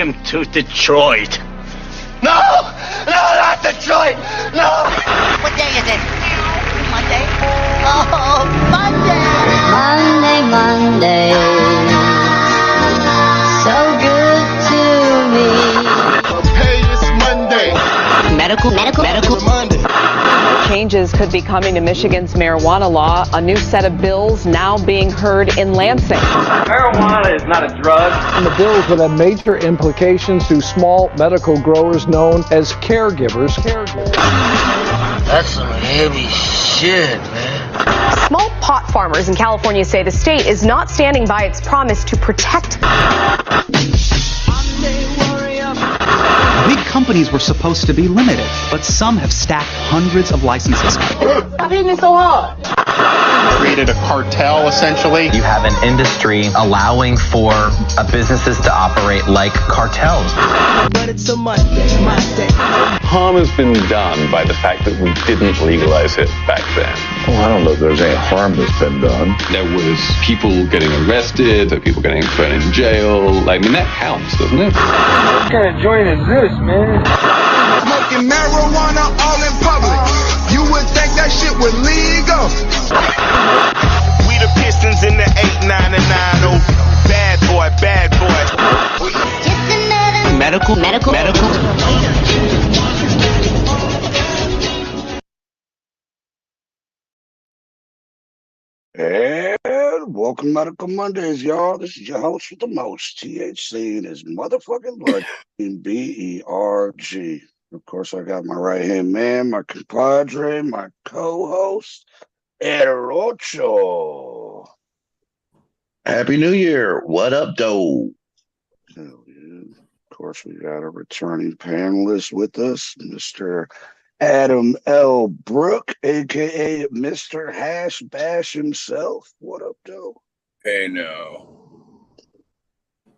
him to Detroit. No! No, not Detroit! No! What day is it? Monday? Oh, Monday! Monday, so good to me. Hey, it's Monday. Medical Monday. Changes could be coming to Michigan's marijuana law. A new set of bills now being heard in Lansing. Marijuana is not a drug. And the bills would have major implications to small medical growers known as caregivers. That's some heavy shit, man. Small pot farmers in California say the state is not standing by its promise to protect. Big companies were supposed to be limited, but some have stacked hundreds of licenses. Stop hitting me so hard. Created a cartel, essentially. You have an industry allowing for businesses to operate like cartels. But it's a Monday. Harm has been done by the fact that we didn't legalize it back then. Well, I don't know if there's any harm that's been done. There was people getting arrested, there were people getting thrown in jail. I mean, that counts, doesn't it? What kind of joint is this, man? Smoking marijuana all in public. You would think that shit was legal. We the Pistons in the 8, 9, and 9. Oh, bad boy. just another medical. And welcome to Medical Mondays, y'all. This is your host with the most, THC in his motherfucking blood, BERG. Of course, I got my right-hand man, my compadre, my co-host, El Rocho. Happy New Year. What up, though? Hell yeah. Of course, we got a returning panelist with us, Mr. Adam L. Brook, a.k.a. Mr. Hash Bash himself. What up, though? Hey, no.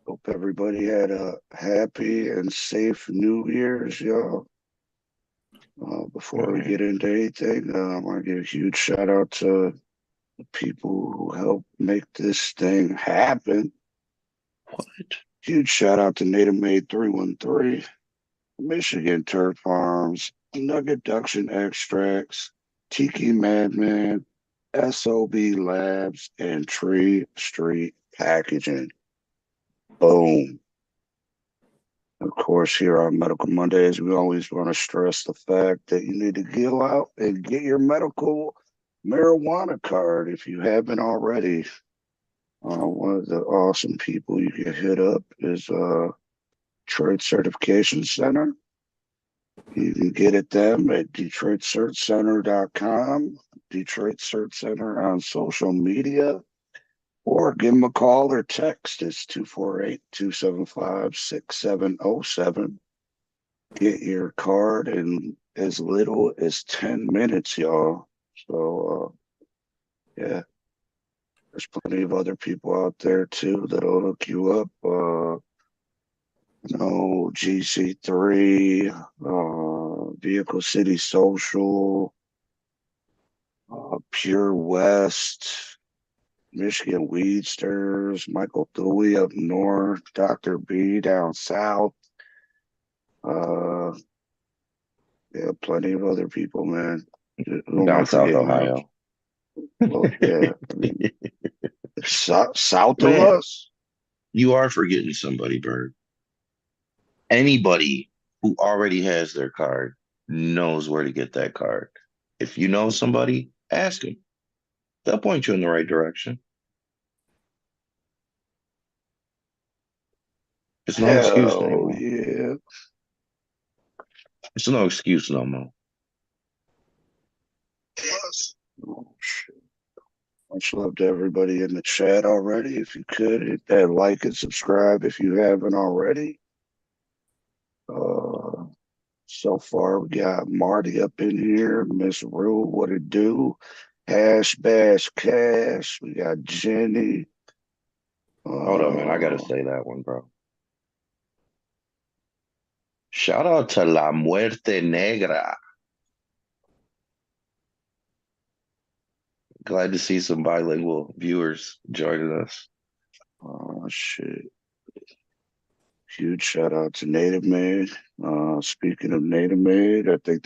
Hope everybody had a happy and safe New Year's, y'all. Before we get into anything, I want to give a huge shout out to the people who helped make this thing happen. What? Huge shout out to Native Made 313, Michigan Turf Farms, Nugget Duction Extracts, Tiki Madman, SOB Labs, and Tree Street Packaging. Boom. Of course, here on Medical Mondays, we always want to stress the fact that you need to go out and get your medical marijuana card if you haven't already. One of the awesome people you can hit up is Detroit Certification Center. You can get at them at DetroitCertCenter.com, Detroit Cert Center on social media, or give them a call or text. It's 248-275-6707. Get your card in as little as 10 minutes, y'all. So, yeah. There's plenty of other people out there, too, that'll hook you up. GC3, Vehicle City Social, Pure West, Michigan Weedsters, Michael Dewey up north, Dr. B down south. Yeah, plenty of other people, man. Down South Ohio. Well, yeah. I mean, south of Man, us. You are forgetting somebody, Bird. Anybody who already has their card knows where to get that card. If you know somebody, ask them. They'll point you in the right direction. It's no excuse anymore. Yeah. It's no excuse no more. Oh, shit. Much love to everybody in the chat already. If you could, hit that like and subscribe if you haven't already. So far, we got Marty up in here, Miss Rue, what it do? Hash Bash Cash. We got Jenny. Hold on, man. I gotta say that one, bro. Shout out to La Muerte Negra. Glad to see some bilingual viewers joining us. Oh, shit. Huge shout out to Native Made. Speaking of Native Made, I think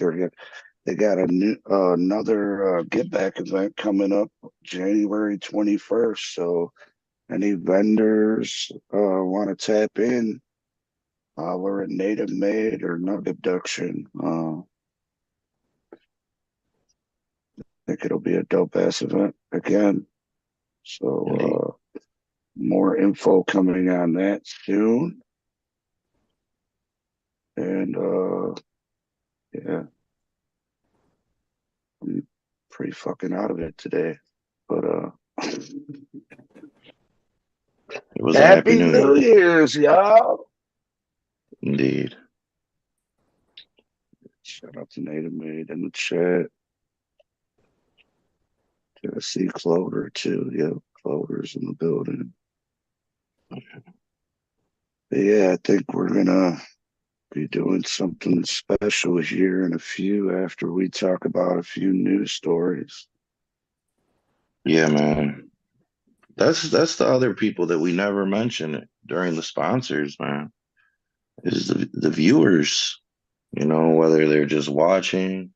they got a new another get back event coming up January 21st. So any vendors want to tap in, we're at Native Made or Nug Abduction. I think it'll be a dope ass event again. So more info coming on that soon. And yeah, I'm pretty fucking out of it today. But It was a Happy New New Year's, y'all. Indeed. Shout out to Native Made in the chat. I see Clover too. Yeah, Clover's in the building. But yeah, I think we're gonna be doing something special here in a few after we talk about a few news stories. Yeah, man. That's the other people that we never mention during the sponsors, man. Is the viewers, whether they're just watching,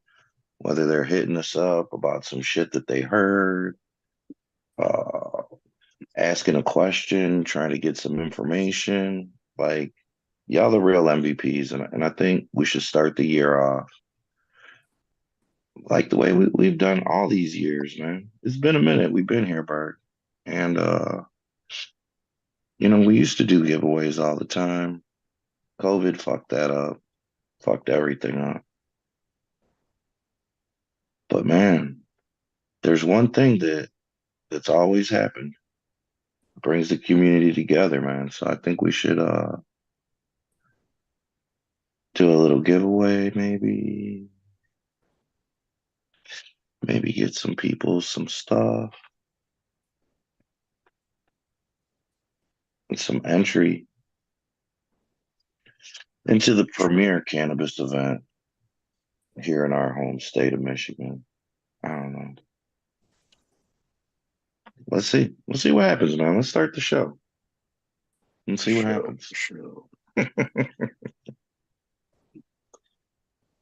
whether they're hitting us up about some shit that they heard, asking a question, trying to get some information. Like, y'all the real MVPs, and I think we should start the year off like the way we've done all these years, man. It's been a minute. We've been here, Bert. And we used to do giveaways all the time. COVID fucked that up, fucked everything up. But man, there's one thing that's always happened. It brings the community together, man. So I think we should do a little giveaway, maybe get some people some stuff and some entry into the premier cannabis event here in our home state of Michigan. I don't know. Let's see. We'll see what happens, man. Let's start the show and see what happens. Sure. Let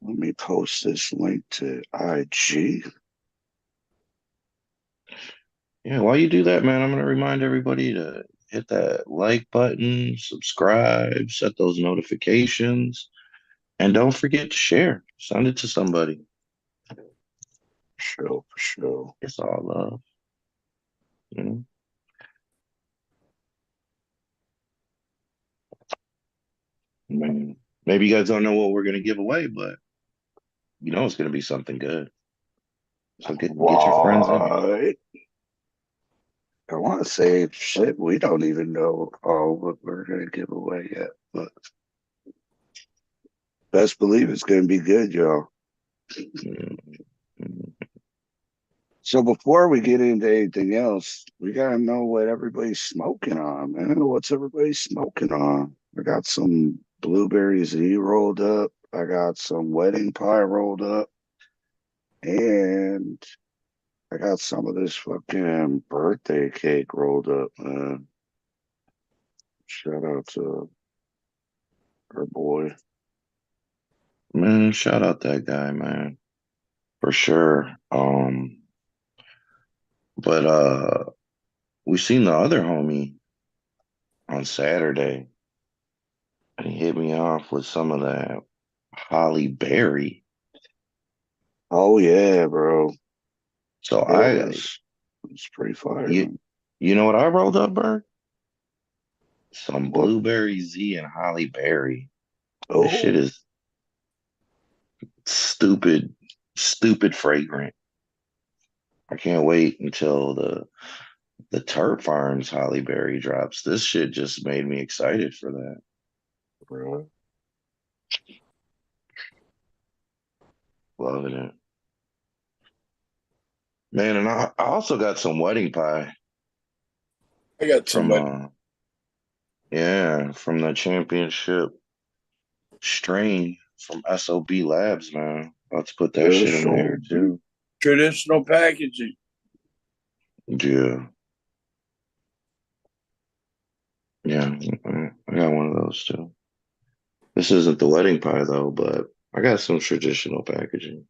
me post this link to IG. Yeah, while you do that, man, I'm going to remind everybody to hit that like button, subscribe, set those notifications, and don't forget to share. Send it to somebody. For sure. It's all love. Man, maybe you guys don't know what we're going to give away, but it's going to be something good. So get your friends in here. I want to say shit. We don't even know what we're going to give away yet, but best believe it's going to be good, y'all. So before we get into anything else, we got to know what everybody's smoking on, man. What's everybody smoking on? I got some Blueberry Z rolled up. I got some Wedding Pie rolled up. And I got some of this fucking birthday cake rolled up, man. Shout out to our boy. Man, shout out that guy, man. For sure. But we seen the other homie on Saturday, and he hit me off with some of that Holly Berry. Oh yeah, bro. So it's pretty fire. You know what I rolled up, Bert? Some Blueberry Z and Holly Berry. Oh. This shit is stupid fragrant. I can't wait until the Turp Farms Holly Berry drops. This shit just made me excited for that. Bro. Loving it. Man, and I also got some Wedding Pie. I got some from the championship strain from SOB Labs, man. Let's put that shit in there too. Traditional packaging. Yeah. Yeah, I got one of those too. This isn't the wedding pie though, but I got some traditional packaging.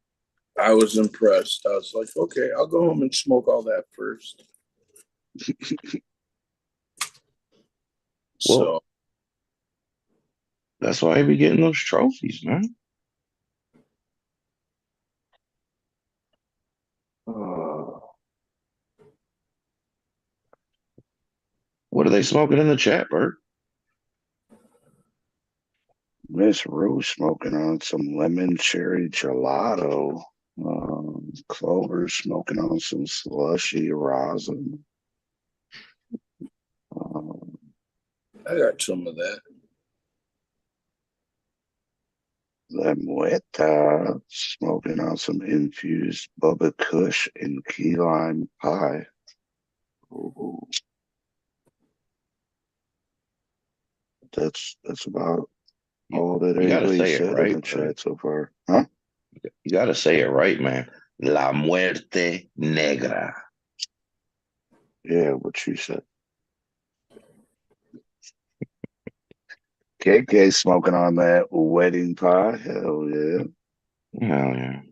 I was impressed. I was like, okay, I'll go home and smoke all that first. Well, that's why I be getting those trophies, man. What are they smoking in the chat, Bert? Miss Rue smoking on some lemon cherry gelato. Clover smoking on some slushy rosin. I got some of that. Lemueta smoking on some infused Bubba Kush and key lime pie. Ooh. That's about all that anybody said in the chat so far. Huh? You gotta say it right, man. La Muerte Negra. Yeah, what you said. KK smoking on that wedding pie. Hell yeah. Hell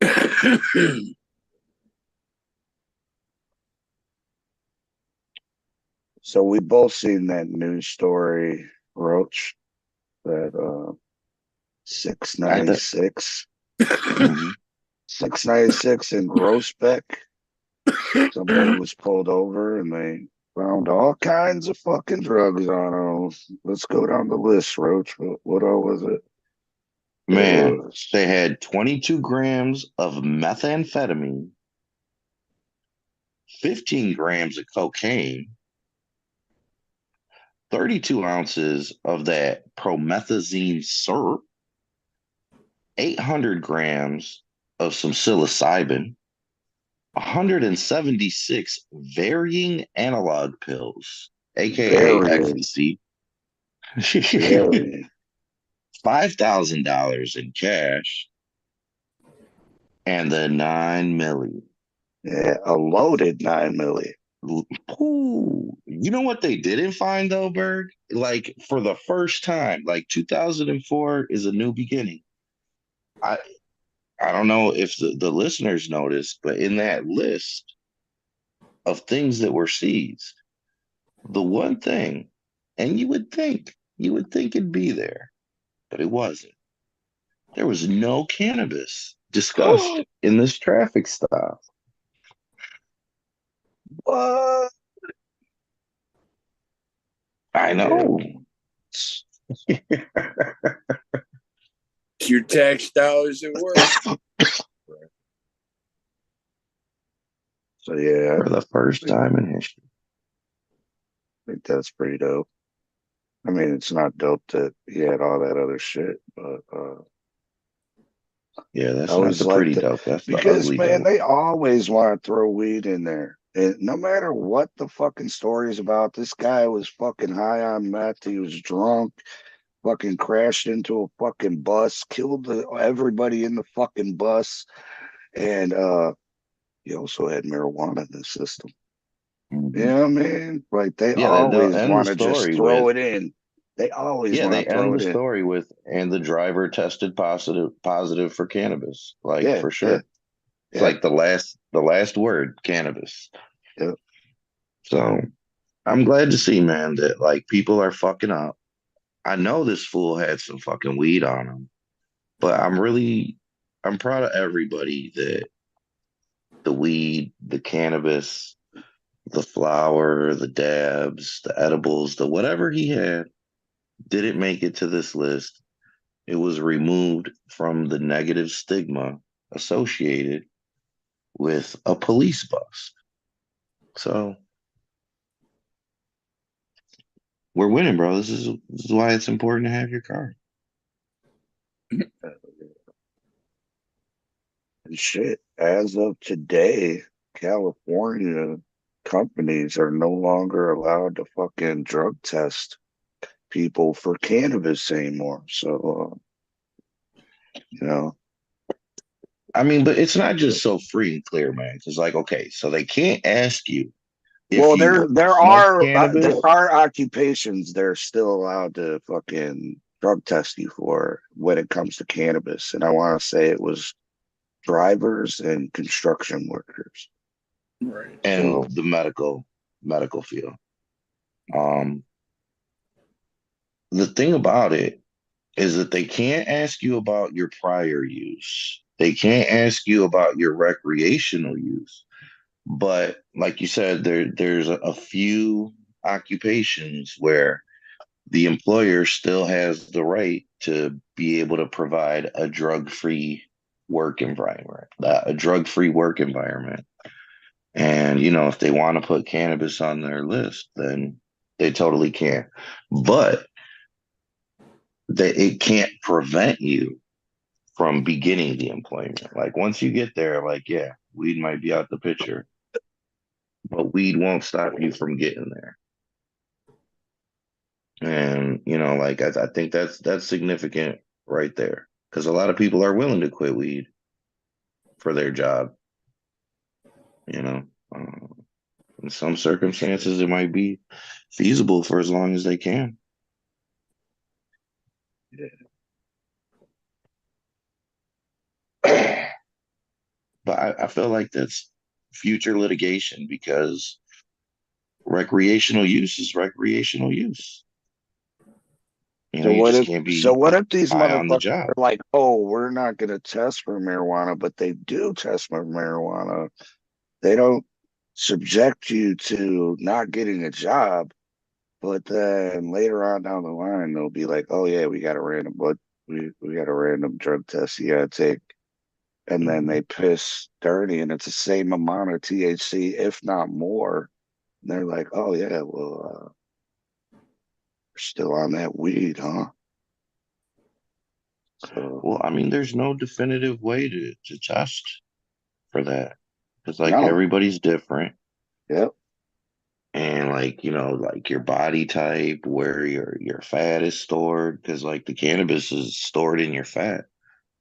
yeah. So we both seen that news story, Roach, that 696. 696 in Groesbeck. Somebody was pulled over and they found all kinds of fucking drugs on them. Let's go down the list, Roach. What all was it? Man, they had 22 grams of methamphetamine, 15 grams of cocaine, 32 ounces of that promethazine syrup, 800 grams of some psilocybin, 176 varying analog pills, aka ecstasy, $5,000 in cash, and the 9 milli. Yeah, a loaded 9 milli. Ooh. You know what they didn't find though, Berg? Like for the first time, like 2004 is a new beginning. I don't know if the listeners noticed, but in that list of things that were seized, the one thing, and you would think it'd be there, but it wasn't. There was no cannabis discussed in this traffic stop. What? I know. Your tax dollars at work. So yeah, for the first time in history. I think that's pretty dope. I mean, it's not dope that he had all that other shit, but yeah, that's not the pretty dope. That's because the ugly man, dope. they always want to throw weed in there. And no matter what the fucking story is about, this guy was fucking high on meth. He was drunk, fucking crashed into a fucking bus, killed everybody in the fucking bus, and he also had marijuana in the system. Mm-hmm. Yeah, man. Like they always want to just throw it in. They always want to throw it in. End the story with, and the driver tested positive for cannabis. Like for sure. Yeah. It's like the last word, cannabis. Yeah. So I'm glad to see, man, that like people are fucking up. I know this fool had some fucking weed on him, but I'm proud of everybody that the weed, the cannabis, the flower, the dabs, the edibles, the whatever he had didn't make it to this list. It was removed from the negative stigma associated with a police bust. So we're winning, bro. This is why it's important to have your card. And shit, as of today, California companies are no longer allowed to fucking drug test people for cannabis anymore. So, you know. I mean, but it's not just so free and clear, man. It's like, okay, so they can't ask you if Well, you there smoke are cannabis, occupations they're still allowed to fucking drug test you for when it comes to cannabis, and I want to say it was drivers and construction workers. Right. and So the medical field. Um, the thing about it is that they can't ask you about your prior use. They can't ask you about your recreational use. But like you said, there's a few occupations where the employer still has the right to be able to provide a drug-free work environment, a drug-free work environment. And if they want to put cannabis on their list, then they totally can. But it can't prevent you from beginning the employment. Like once you get there, like yeah, weed might be out the picture, but weed won't stop you from getting there. And like I think that's significant right there because a lot of people are willing to quit weed for their job. You know, in some circumstances, it might be feasible for as long as they can. But I feel like that's future litigation because recreational use is recreational use. So You what just if can't be these high on the motherfuckers job. are like, oh, we're not gonna test for marijuana, but they do test for marijuana. They don't subject you to not getting a job, but then later on down the line they'll be like, oh yeah, we got a random we got a random drug test you gotta take. And then they piss dirty and it's the same amount of THC, if not more. And they're like, oh yeah, well we're still on that weed, huh? So, Well, I mean, there's no definitive way to test for that because like no. everybody's different. Yep. And like, like your body type, where your fat is stored, because like the cannabis is stored in your fat.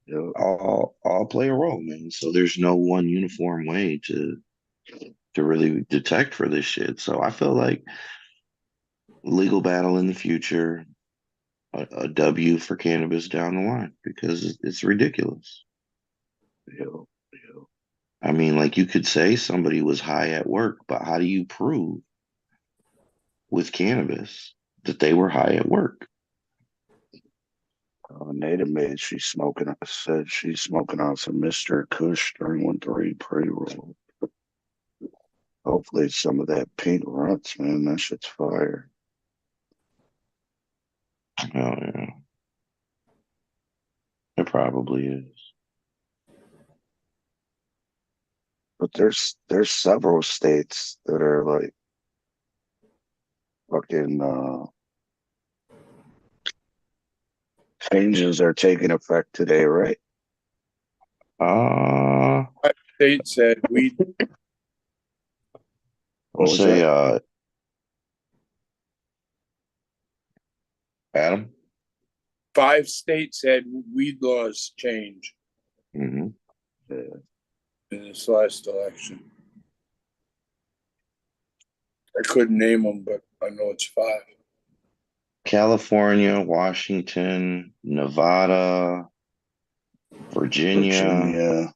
Yep. All play a role, man. So there's no one uniform way to really detect for this shit. So I feel like legal battle in the future, a W for cannabis down the line because it's ridiculous. Yep. Yep. I mean, like you could say somebody was high at work, but how do you prove with cannabis that they were high at work? Nada said she's smoking on some Mr. Kush 313 pre-roll. Hopefully it's some of that pink runts, man. That shit's fire. Oh yeah. It probably is. But there's several states that are like fucking changes are taking effect today, right? State said we. I'll say, Adam. 5 states had weed laws change Mm-hmm. in this last election. I couldn't name them, but I know it's 5. California, Washington, Nevada, Virginia,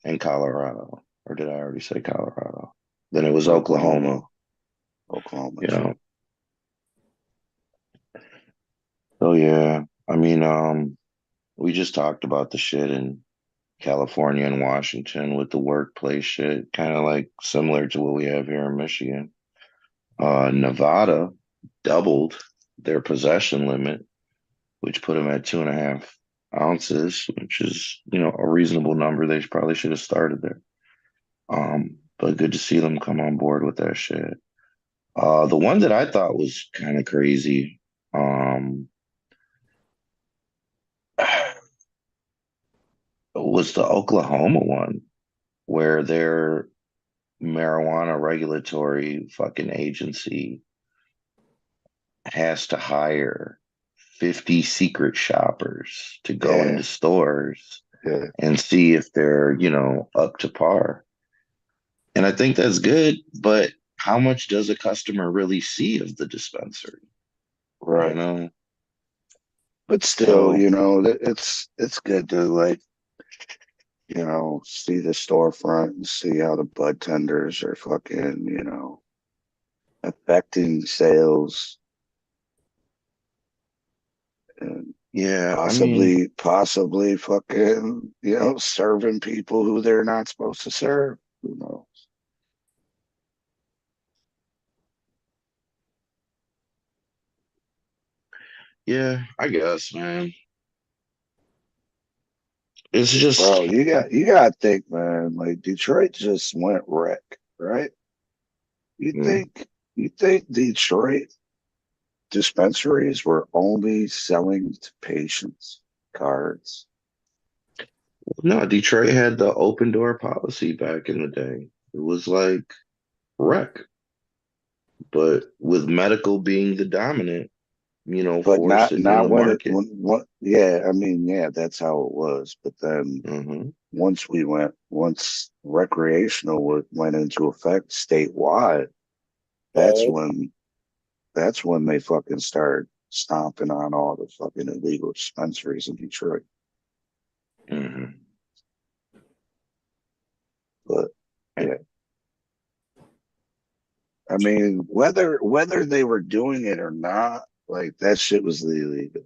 and Colorado. Or did I already say Colorado? Then it was Oklahoma. Oklahoma. So yeah, I mean, we just talked about the shit in California and Washington with the workplace shit, kind of like similar to what we have here in Michigan. Nevada doubled their possession limit, which put them at 2.5 ounces, which is, a reasonable number. They probably should have started there. But good to see them come on board with that shit. The one that I thought was kind of crazy, was the Oklahoma one, where their marijuana regulatory fucking agency has to hire 50 secret shoppers to go into stores and see if they're, up to par. And I think that's good, but how much does a customer really see of the dispensary? You Right. know? But still, So, you know, it's good to like, you know, see the storefront and see how the bud tenders are fucking, you know, affecting sales and yeah, I mean, possibly fucking, you know, serving people who they're not supposed to serve. Who knows? yeah, I guess, man. It's just, Bro, you gotta think, man. Like Detroit just went wreck, right? You mm, think you think Detroit dispensaries were only selling to patients cards? no, Detroit had the open door policy back in the day. It was like rec, but with medical being the dominant, But force not in not the when it market. when yeah, I mean, yeah, that's how it was. But then Hmm. once recreational went into effect statewide, that's Oh, when that's when they fucking started stomping on all the fucking illegal dispensaries in Detroit. Hmm. But yeah, I mean, whether they were doing it or not, like that shit was illegal.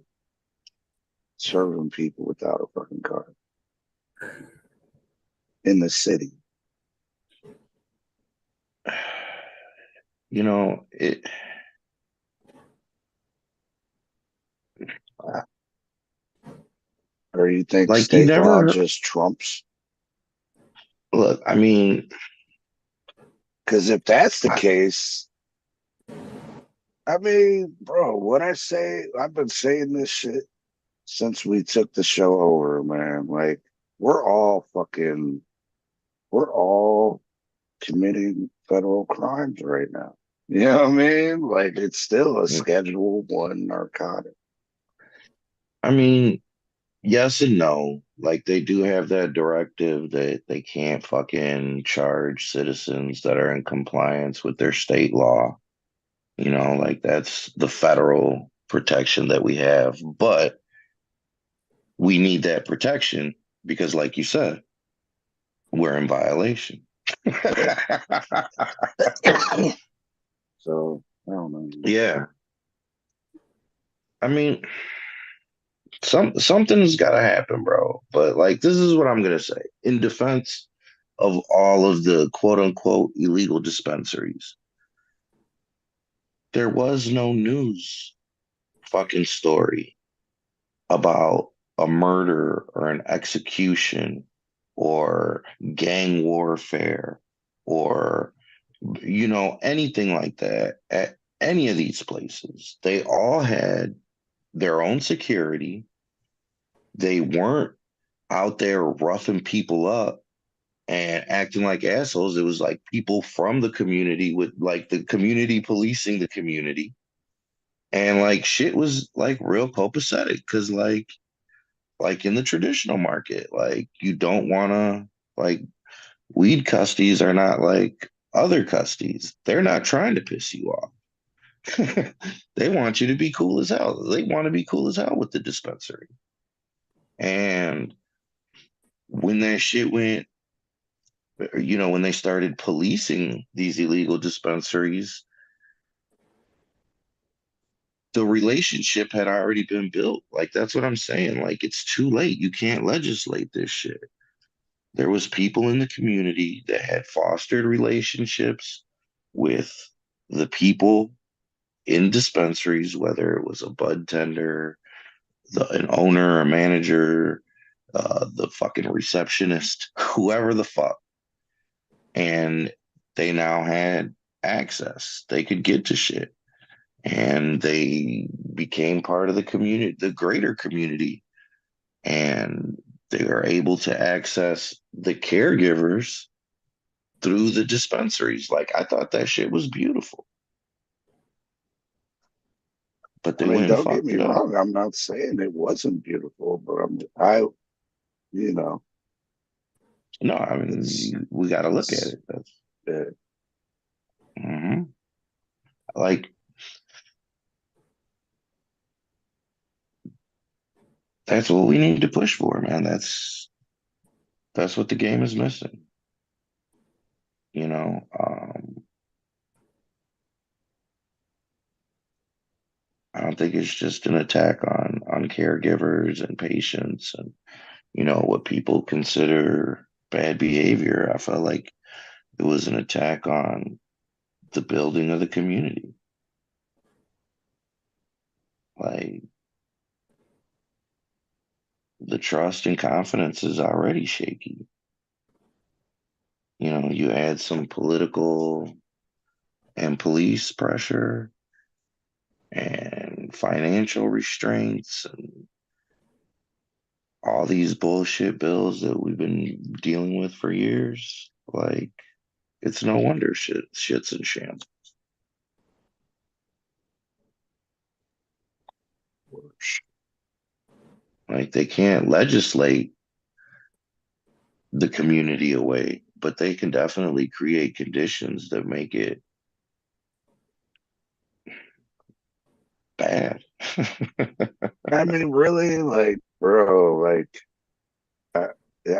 Serving people without a fucking card in the city. It. Or you think Like you state law never just trumps? look. I mean, Because if that's the I, case, I mean, bro, what I say, I've been saying this shit since we took the show over, man. Like, we're all fucking, we're all committing federal crimes right now. You know what I mean? Like, it's still a Schedule One narcotic. I mean, yes and no. Like they do have that directive that they can't fucking charge citizens that are in compliance with their state law. Like that's the federal protection that we have. But we need that protection because, like you said, we're in violation. So, I don't know. Yeah. I mean, something's gotta happen, bro. But like this is what I'm gonna say. In defense of all of the quote unquote illegal dispensaries, there was no news fucking story about a murder or an execution or gang warfare or anything like that at any of these places. They all had their own security. They weren't out there roughing people up and acting like assholes. It was like people from the community with like the community policing the community. And like shit was like real copacetic because like in the traditional market, like you don't wanna like weed custies are not like other custies. They're not trying to piss you off. They want you to be cool as hell. They want to be cool as hell with the dispensary. And when that shit went, when they started policing these illegal dispensaries, the relationship had already been built. Like that's what I'm saying. Like it's too late. You can't legislate this shit. There was people in the community that had fostered relationships with the people in dispensaries, whether it was a bud tender, an owner, a manager, the fucking receptionist, whoever the fuck. And they now had access. They could get to shit. And they became part of the community, the greater community. And they are able to access the caregivers through the dispensaries. Like I thought that shit was beautiful. But I they mean, went and don't get fucked me it up. wrong. I'm not saying it wasn't beautiful, but you know, No, I it's, mean we gotta look at it's, it. That's uh, hmm Like, that's what we need to push for, man. That's what the game is missing. You know, I don't think it's just an attack on caregivers and patients and what people consider bad behavior. I felt like it was an attack on the building of the community. Like the trust and confidence is already shaky. You add some political and police pressure and financial restraints and all these bullshit bills that we've been dealing with for years. Like, it's no wonder shit's in shambles. Like, they can't legislate the community away, but they can definitely create conditions that make it bad. I mean, really, like, bro, like, I,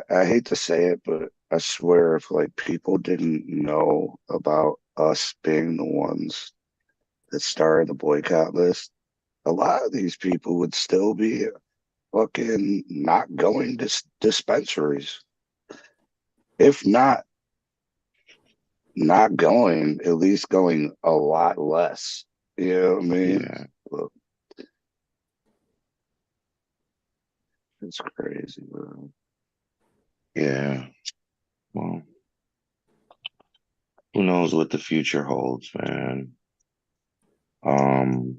I hate to say it, but I swear if like people didn't know about us being the ones that started the boycott list, a lot of these people would still be fucking not going to dispensaries. If not going, at least going a lot less. You know what I mean? Yeah. Look, it's crazy, bro. Yeah. Well, who knows what the future holds, man. While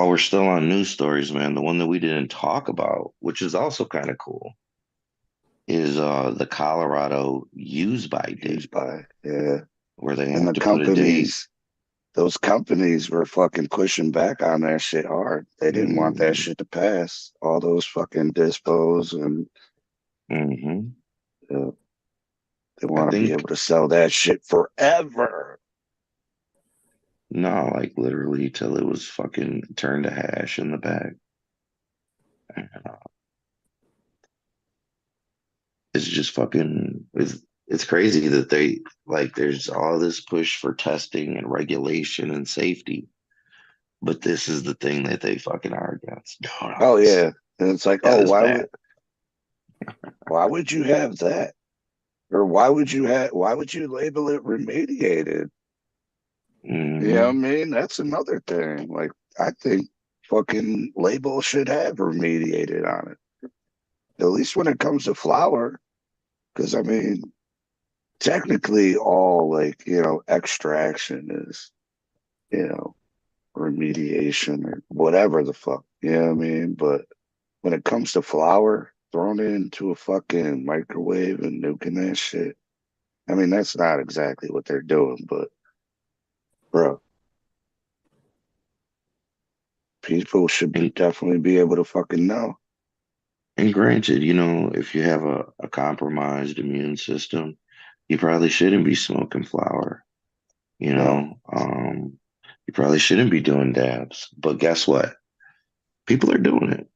we're still on news stories, man, the one that we didn't talk about, which is also kind of cool, is the Colorado use by date, yeah. where they And have the to put a date. companies, those companies were fucking pushing back on that shit hard. They didn't want that shit to pass. All those fucking dispos and they want to be able to sell that shit forever. No, like literally till it was fucking turned to hash in the bag. And, it's just fucking it's crazy that they like there's all this push for testing and regulation and safety, but this is the thing that they fucking are against. Oh yeah. And it's like, That oh, is bad. why would you have that? Or why would you label it remediated? Mm-hmm. You know what I mean? That's another thing. Like, I think fucking labels should have remediated on it. At least when it comes to flour. Because, I mean, technically all, like, extraction is, remediation or whatever the fuck. You know what I mean? But when it comes to flour, throwing it into a fucking microwave and nuking that shit, I mean, that's not exactly what they're doing, but bro, people should definitely be able to fucking know. And granted, if you have a compromised immune system, you probably shouldn't be smoking flour. You probably shouldn't be doing dabs. But guess what? People are doing it.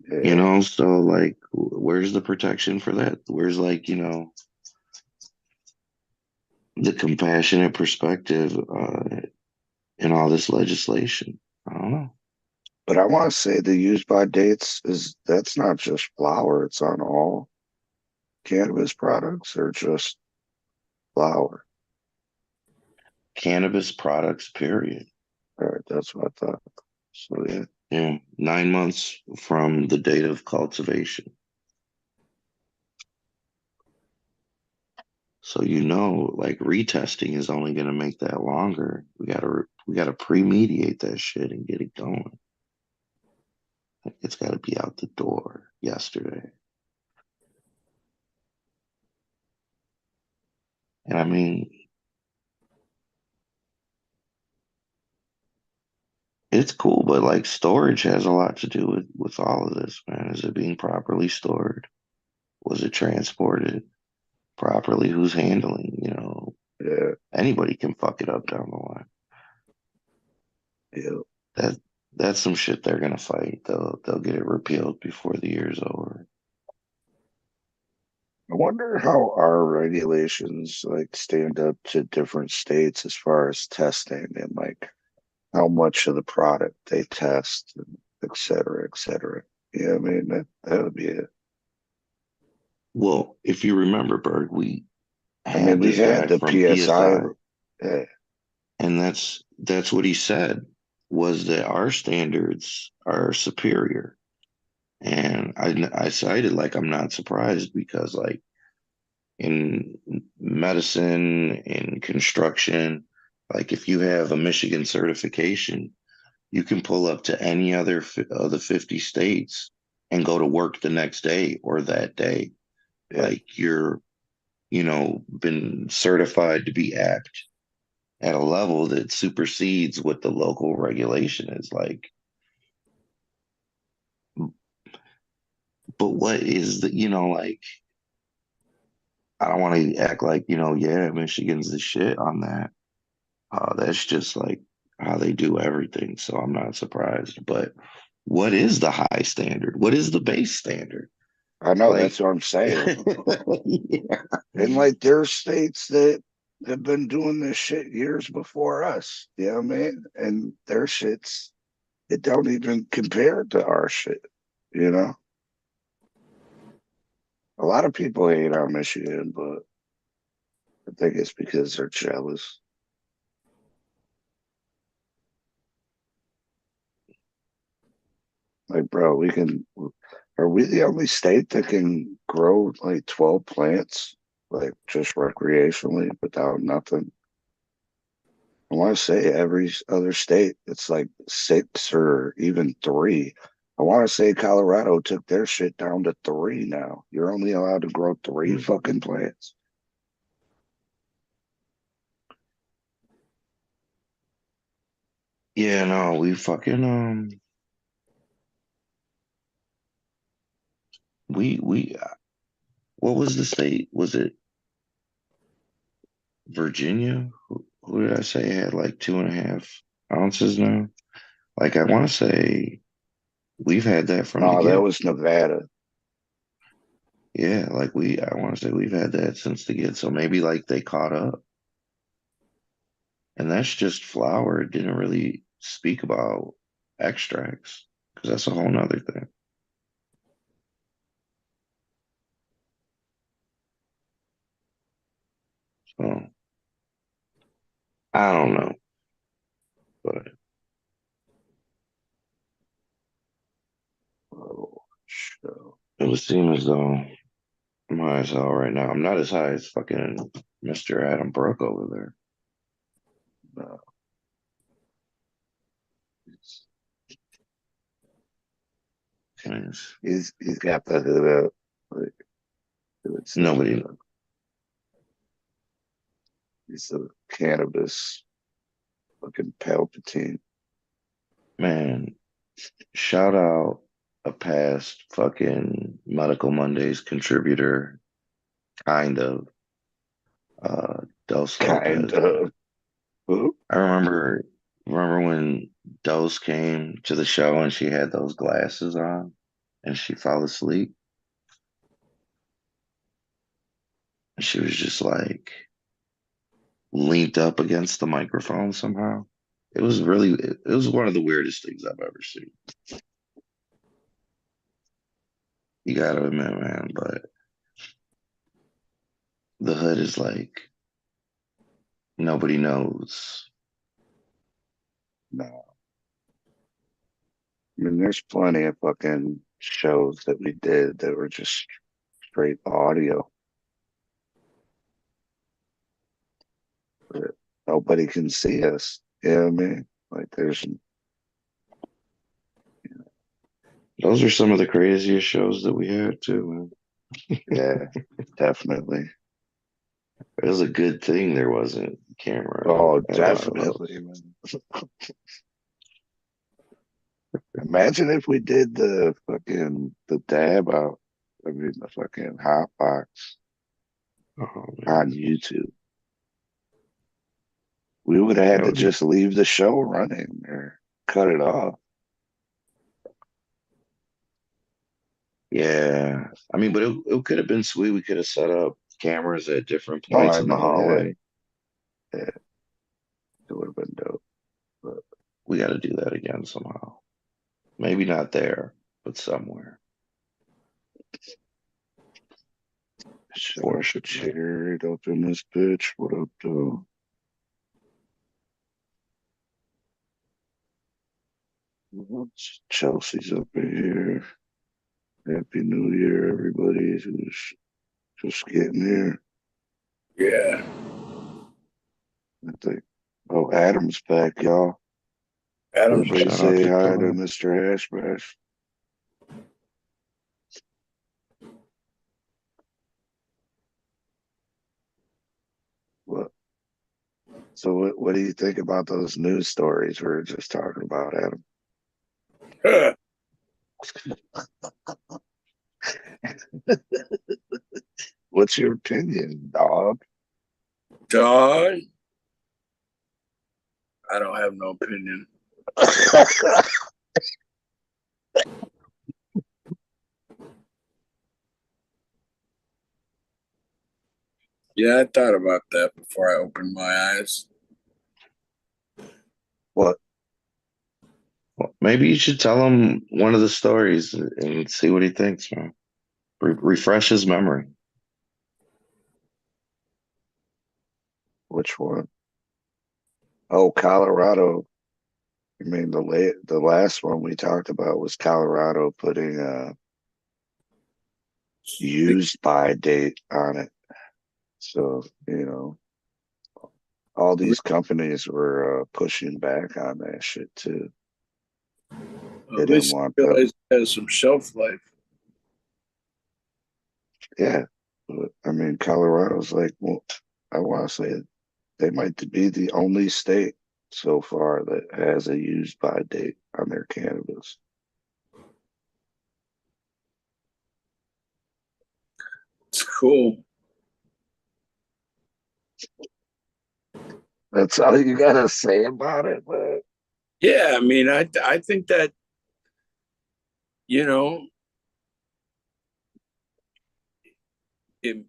Yeah. So like, where's the protection for that? Where's like, the compassionate perspective in all this legislation? I don't know. But I want to say the use by dates that's not just flour, it's on all cannabis products or just flour. Cannabis products, period. All right, that's what I thought. So yeah. Yeah, 9 months from the date of cultivation. So like retesting is only going to make that longer. We gotta pre-mediate that shit and get it going. It's got to be out the door yesterday. And I mean, it's cool, but like storage has a lot to do with all of this, man. Is it being properly stored? Was it transported properly? Who's handling, Yeah. Anybody can fuck it up down the line. Yeah. That's some shit they're gonna fight. They'll get it repealed before the year's over. I wonder how our regulations like stand up to different states as far as testing and like how much of the product they test, and et cetera, et cetera. Yeah, I mean that would be it. Well, if you remember, Berg, we I mean, had we this guy had the from PSI. PSI, Yeah, and that's what he said was that our standards are superior. And I cited like I'm not surprised because like in medicine, in construction, like if you have a Michigan certification, you can pull up to any other of the 50 states and go to work the next day or that day. yeah. Like you're, been certified to be apt at a level that supersedes what the local regulation is like. But what is like, I don't want to act like, yeah, Michigan's the shit on that. That's just like how they do everything. So I'm not surprised. But what is the high standard? What is the base standard? I know Like, that's what I'm saying. yeah. And like there's states that have been doing this shit years before us. You know what I mean? And their shits, it don't even compare to our shit. You know? A lot of people hate on Michigan, but I think it's because they're jealous. Like, bro, are we the only state that can grow like 12 plants, like just recreationally without nothing? I want to say every other state, it's like 6 or even 3. I want to say Colorado took their shit down to 3 now. You're only allowed to grow 3 fucking plants. Yeah, no, we fucking we what was the state? Was it Virginia? Who did I say had like 2.5 ounces now? Like I want to say we've had that from the No, that get. was Nevada. Yeah, like I want to say we've had that since the get. So maybe like they caught up. And that's just flour. It didn't really speak about extracts because that's a whole nother thing. So I don't know, but Oh, show. it would seem as though I'm high as hell right now. I'm not as high as fucking Mr. Adam Brook over there. No. He's got the hood up. Like, Nobody. He's a cannabis fucking Palpatine. Man, shout out a past fucking Medical Mondays contributor, kind of, Dos Kind Lopez. of. Who? I remember when Dos came to the show and she had those glasses on and she fell asleep. And she was just like leaned up against the microphone somehow. It was one of the weirdest things I've ever seen. You gotta admit, man, but the hood is like nobody knows. No. I mean, there's plenty of fucking shows that we did that were just straight audio. But nobody can see us. You know what I mean? Like Those are some of the craziest shows that we had too, man. yeah, definitely. It was a good thing there wasn't camera. Oh, definitely. Imagine if we did the dab out. I mean, the fucking hot box on YouTube. We would have had That to would be- just leave the show running or cut it off. Yeah, I mean, but it could have been sweet. We could have set up cameras at different Oh, points I in the know, hallway. yeah. It would have been dope. But We got to do that again somehow. Maybe not there, but somewhere. I should cheer it up in this bitch. What up, though? Chelsea's up in here. Happy New Year, everybody who's just getting here. Yeah. I think. Oh, Adam's back, y'all. Adam, Everybody shout out say to hi to Tom. Mr. Hashbash. What? So what do you think about those news stories we were just talking about, Adam? What's your opinion, dog? dog. I don't have no opinion. Yeah, I thought about that before I opened my eyes. What? Well, maybe you should tell him one of the stories and see what he thinks, man. Refresh his memory. Which one? Oh, Colorado. I mean, the last one we talked about was Colorado putting a used by date on it. So, all these companies were pushing back on that shit too. They At least didn't want I them. realize it has some shelf life. Yeah. But, I mean, Colorado's like, well, I want to say they might be the only state so far that has a used by date on their cannabis. It's cool. That's all you gotta say about it, man. Yeah, I mean, I think that, you know, it,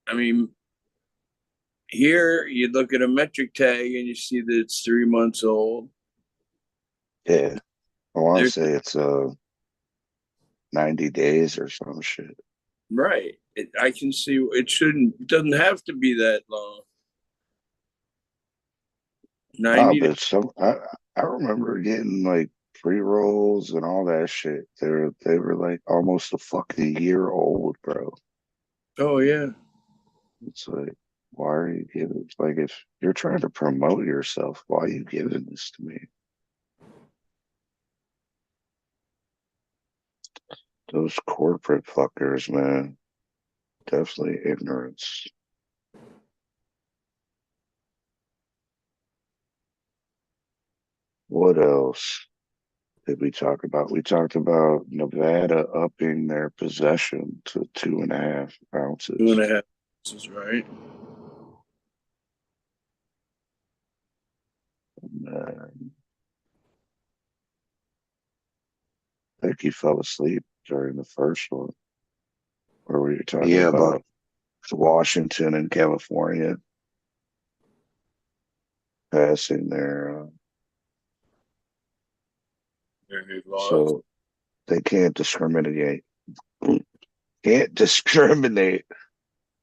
I mean, here you look at a metric tag and you see that it's 3 months old. Yeah. I want to There's- say it's 90 days or some shit. Right. I can see it doesn't have to be that long. 90 but I remember getting like pre-rolls and all that shit. They were like almost a fucking year old, bro. Oh yeah. It's like, why are you giving? Like, if you're trying to promote yourself, why are you giving this to me? Those corporate fuckers, man. Definitely ignorance. What else did we talk about? We talked about Nevada upping their possession to 2.5 ounces. 2.5 ounces, right? And, I think you fell asleep during the first one, where we were talking about Washington and California passing their Very laws. so they can't discriminate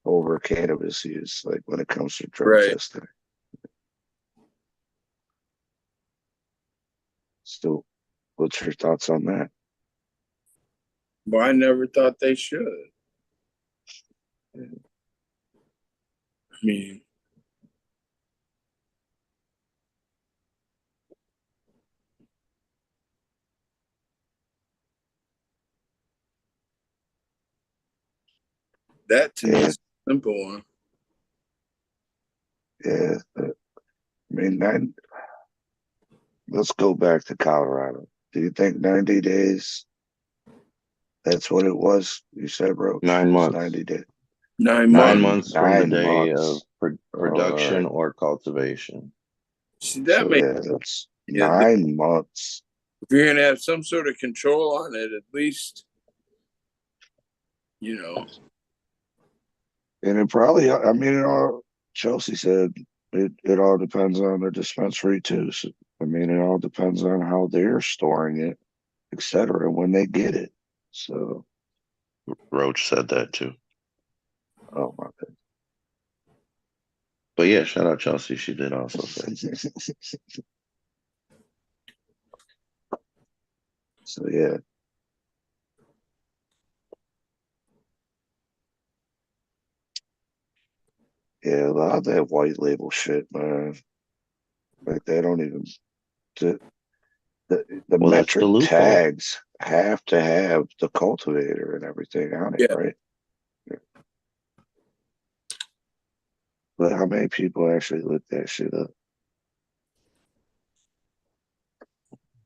over cannabis use, like when it comes to drug Right. testing. Still, what's your thoughts on that? Well, I never thought they should. I mean, that to me is a simple one. Yeah, I mean, let's go back to Colorado. Do you think 90 days? That's what it was. You said, bro. 9 months. 90 days. 9 9 months. months from the 9 day of months. production Alright. or cultivation. See, that So makes, yeah, that's yeah, 9 months. if you're gonna have some sort of control on it, at least, you know, And it probably, I mean, it all, Chelsea said it all depends on the dispensary too. So, I mean, it all depends on how they're storing it, etc. when they get it. So, Roach said that too. oh my But yeah, shout out Chelsea. She did also say. So yeah. Yeah, a lot of that white label shit, man. Like they don't even the Well, that's the metric loophole. tags have to have the cultivator and everything on it, yeah. right? But how many people actually look that shit up?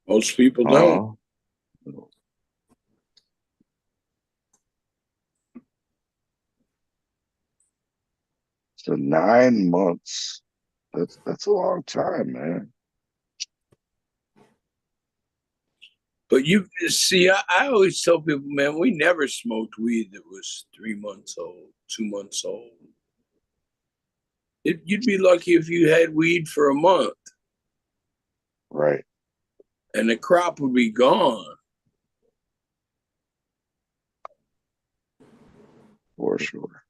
Most people don't. So 9 months. That's a long time, man. But you see, I always tell people, man, we never smoked weed that was 3 months old, 2 months old. You'd be lucky if you had weed for a month. Right. And the crop would be gone. For sure.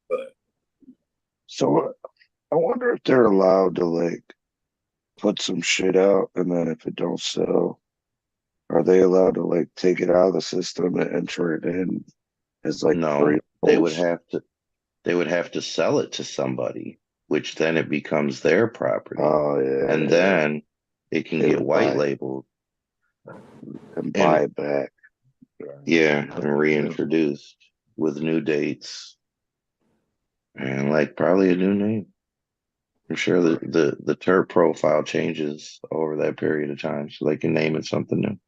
But so I wonder if they're allowed to like put some shit out and then if it don't sell, are they allowed to like take it out of the system and enter it in as like No, they would have to. They would have to sell it to somebody, which then it becomes their property, Oh yeah. and then it can They get would white buy- labeled and buy it back. Yeah, and reintroduced with new dates and like probably a new name. I'm sure the terp profile changes over that period of time, so they can name it something new.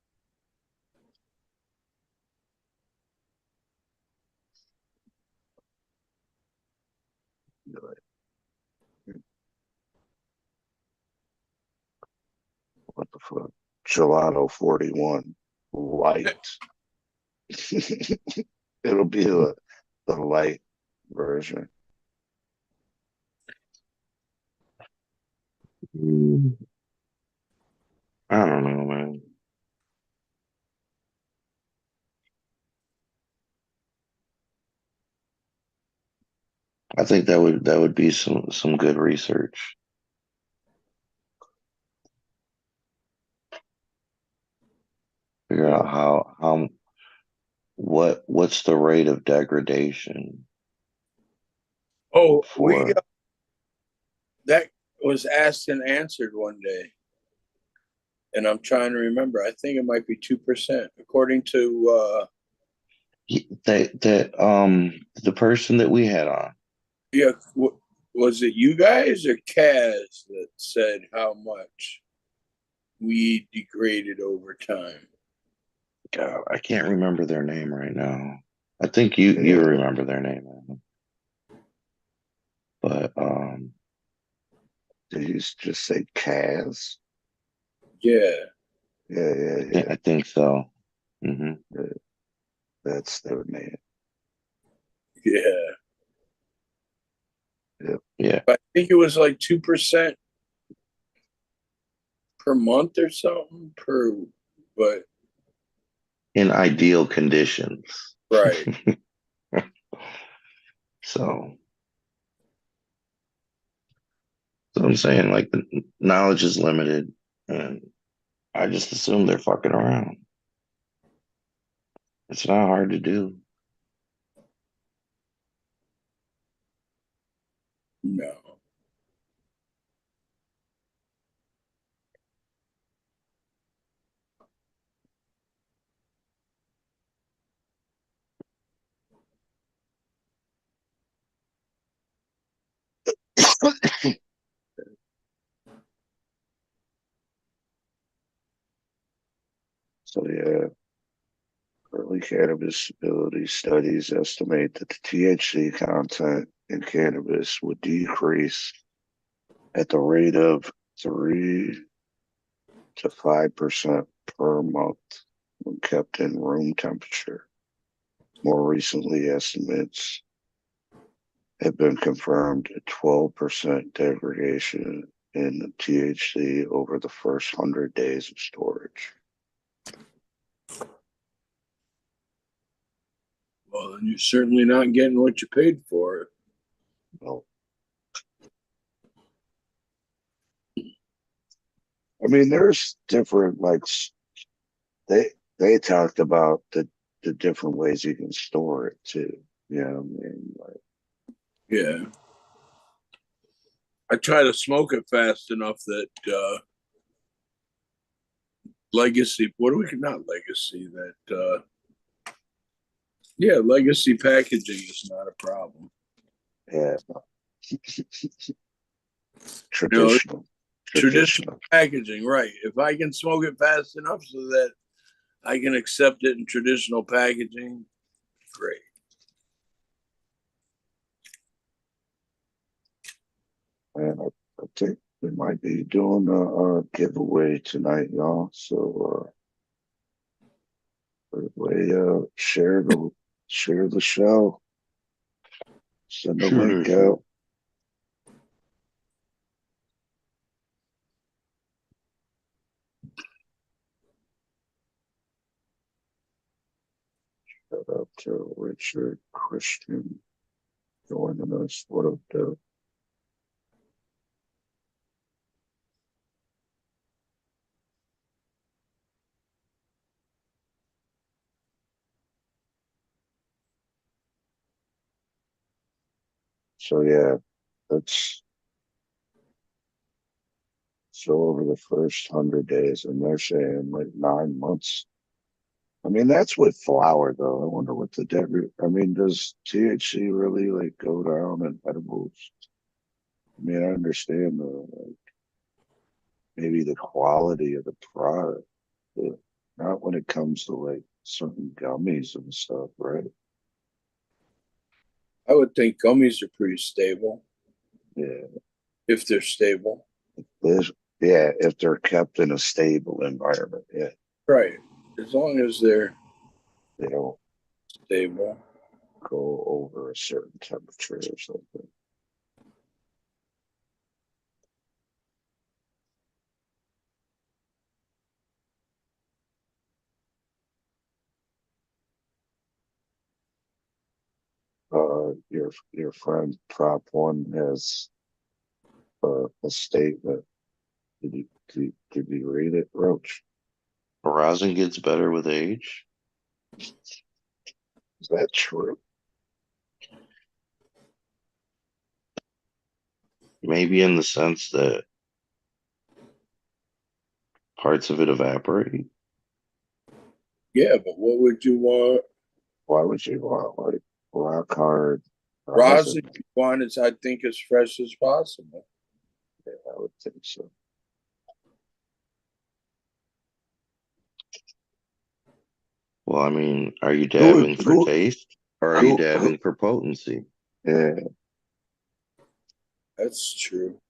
What the fuck? Gelato 41 light. It'll be the light version. I don't know, man. I think that would be some good research. Figure out how what's the rate of degradation oh, for that was asked and answered one day. And I'm trying to remember. I think it might be 2%, according to the person that we had on. yeah, was it you guys or Kaz that said how much we degraded over time? God, I can't remember their name right now. I think you remember their name, but did you just say Kaz? Yeah. Yeah. I think so. Mm-hmm. That's their name. Yeah. Yep. Yeah. I think it was like 2% per month or something but In ideal conditions. right. So I'm saying, like, the knowledge is limited, and I just assume they're fucking around. It's not hard to do. No. So yeah, early cannabis stability studies estimate that the THC content in cannabis would decrease at the rate of 3 to 5% per month when kept in room temperature. More recently, estimates have been confirmed a 12% degradation in THC over the first 100 days of storage. Well, then you're certainly not getting what you paid for it. No. I mean, there's different they talked about the different ways you can store it too. You know what I mean? Yeah. I try to smoke it fast enough that legacy, not legacy, that legacy packaging is not a problem. Yeah. Traditional packaging, right. If I can smoke it fast enough so that I can accept it in traditional packaging, great. And I think we might be doing a giveaway tonight, y'all. So everybody share the show. Send the link out. Shout out to Richard Christian joining us. What up, dude? So yeah, that's so over the first 100 days, and they're saying like 9 months. I mean, that's with flower though. I wonder what I mean, does THC really like go down in edibles? I mean, I understand maybe the quality of the product, but not when it comes to like certain gummies and stuff, right? I would think gummies are pretty stable. Yeah. If they're stable. If they're kept in a stable environment, yeah. Right. As long as they don't stable. Go over a certain temperature or something. Your friend Prop One has a statement. Did you read it, Roach? Rosin gets better with age. Is that true? Maybe in the sense that parts of it evaporate. Yeah, but what would you want? Why would you want like rock hard rosin? You want is, I think, as fresh as possible. Yeah, I would think so. Well, I mean, are you dabbing for taste or are you dabbing for potency? Yeah. That's true.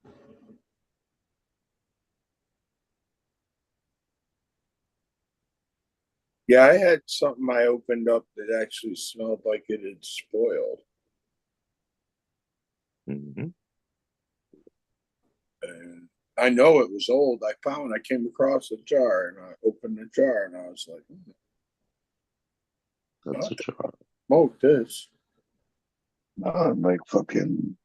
Yeah, I had something I opened up that actually smelled like it had spoiled. Mm-hmm. And I know it was old. I came across a jar and I opened the jar and I was like, that's a jar. Smoke this. No, like fucking.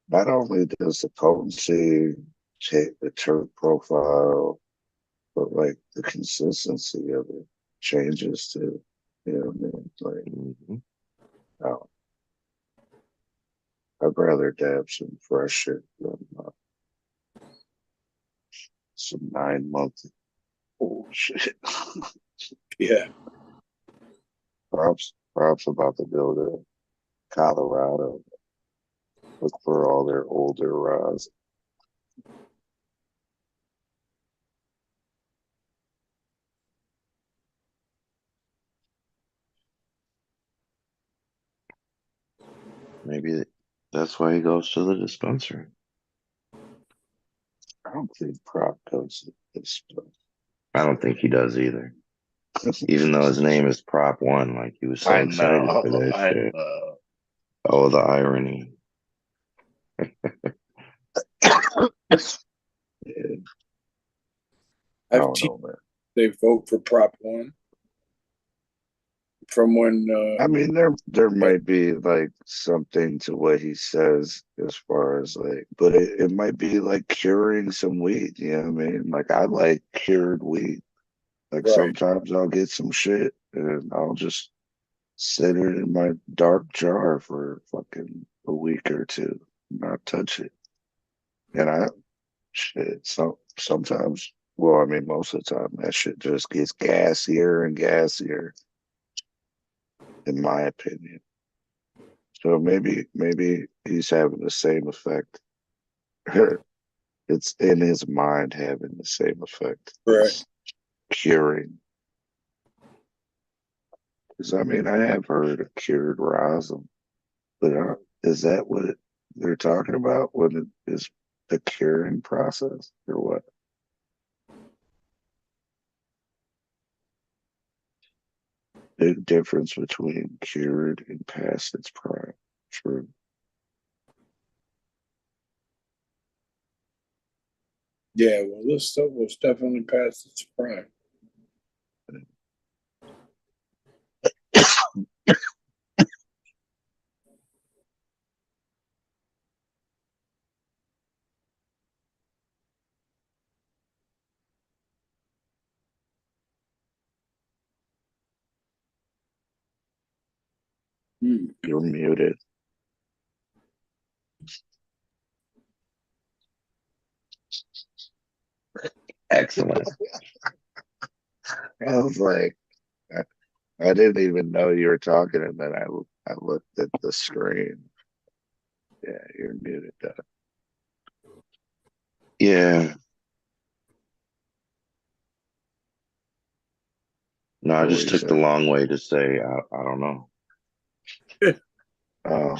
Not only does the potency take the terp profile, but like the consistency of it changes too. You know what I mean? Like, no. I'd rather dab some fresh shit than some 9-month bullshit. Yeah. Props about to go to Colorado. Look for all their older rosin. Maybe that's why he goes to the dispensary. I don't think Prop goes to this. I don't think he does either. Even though his name is Prop One, like he was so I excited know. for that I shit. know. Oh, the irony. Yeah. I I've don't seen know, man. they vote for Prop 1 from when I mean, there might be like something to what he says as far as like, but it might be like curing some weed. You know what I mean? Like I like cured weed. Like right. sometimes I'll get some shit and I'll just sit it in my dark jar for fucking a week or two, not touch it. And I shit, sometimes, well, I mean, most of the time that shit just gets gassier and gassier, in my opinion. So maybe he's having the same effect. It's in his mind having the same effect. Right. It's curing. Because I mean, I have heard of cured rosin, but is that what they're talking about when it is the curing process or what? Big difference between cured and past its prime. True. Yeah, well, this stuff was definitely past its prime. You're muted. Excellent. I was like, I didn't even know you were talking, and then I looked at the screen. Yeah, you're muted. Yeah. No, I What were just you took the saying? long way to say I don't know. Oh,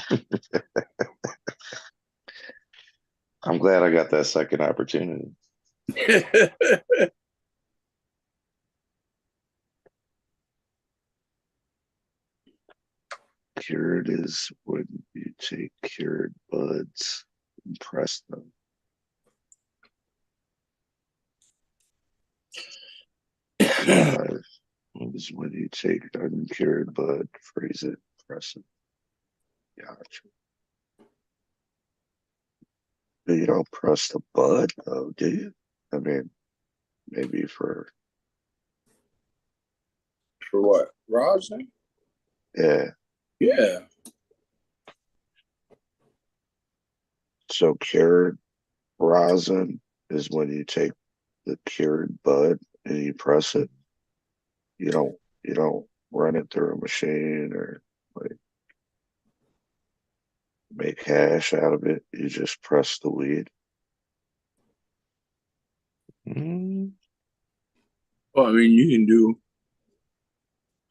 I'm glad I got that second opportunity. cured is when you take cured buds and press them. Live is when you take uncured bud, freeze it, press it. Gotcha. But you don't press the bud though, do you? I mean, maybe for what? Rosin? yeah. Yeah. So cured rosin is when you take the cured bud and you press it. You don't run it through a machine or like make hash out of it. You just press the weed. Mm. Well, I mean,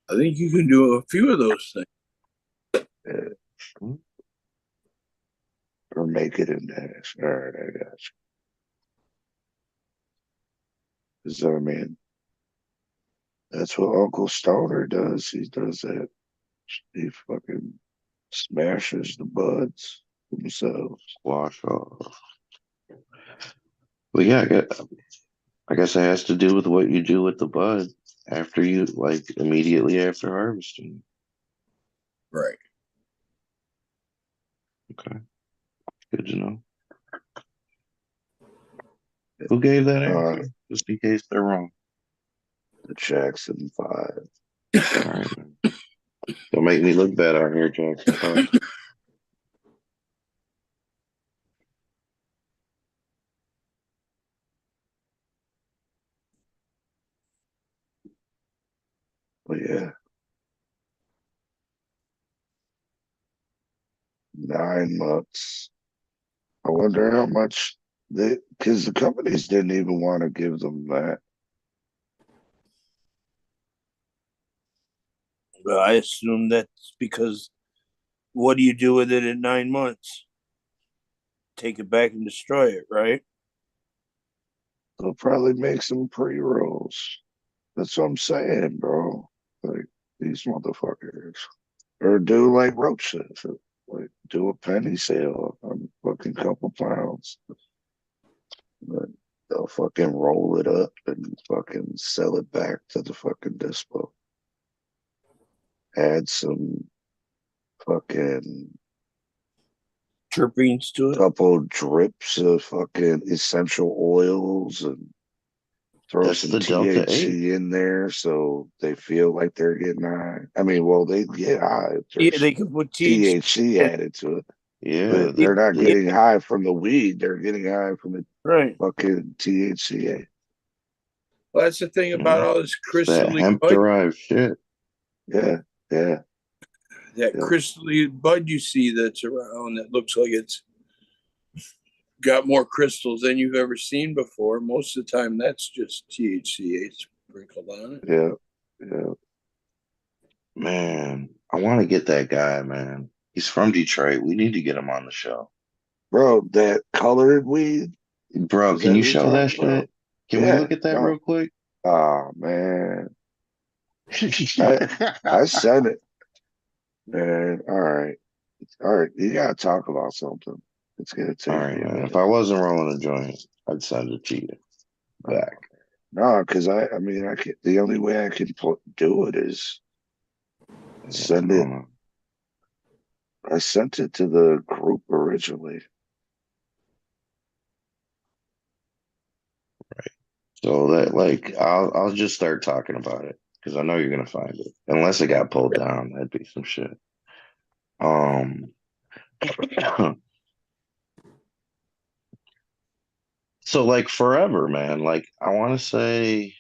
I think you can do a few of those things. Yeah. Or make it into hash. All right, I got you. Because I mean, that's what Uncle Stoner does. He does that. He fucking smashes the buds themselves. Wash off. Well, yeah, I guess it has to do with what you do with the bud after you, like, immediately after harvesting. Right. Okay. Good to know. Who gave that answer? Just in case they're wrong. The Jackson 5. All right, man. Don't make me look bad out here, Jackson 5. But yeah. 9 months. I wonder how much because the companies didn't even want to give them that. But I assume that's because what do you do with it in 9 months? Take it back and destroy it, right? They'll probably make some pre-rolls. That's what I'm saying, bro. Like these motherfuckers. Or do like Roach says. Like do a penny sale on fucking couple pounds. But they'll fucking roll it up and fucking sell it back to the fucking dispo. Add some fucking terpenes to it. Couple drips of fucking essential oils and throw That's some the Delta 8. THC in there so they feel like they're getting high. I mean, well, they get high. Yeah, they can put THC added to it. Yeah, But they're not getting high from the weed. They're getting high from the fucking THCA. Well, that's the thing about all this that crystally hemp derived shit. Yeah. That crystally bud you see that's around that looks like it's got more crystals than you've ever seen before. Most of the time, that's just THCA sprinkled on it. Yeah. Man, I want to get that guy, man. He's from Detroit. We need to get him on the show. Bro, that colored weed? Bro, can you show that shit? Can we look at that real quick? Oh, man. I said it. Man, all right. You gotta talk about something. It's gonna take. All right, man. If I wasn't rolling a joint, I'd send it to you back. No, because I mean, I can. The only way I can do it is send it. I sent it to the group originally. Right. So that, like, I'll just start talking about it because I know you're gonna find it. Unless it got pulled down, that'd be some shit. So like forever, man. Like I want to say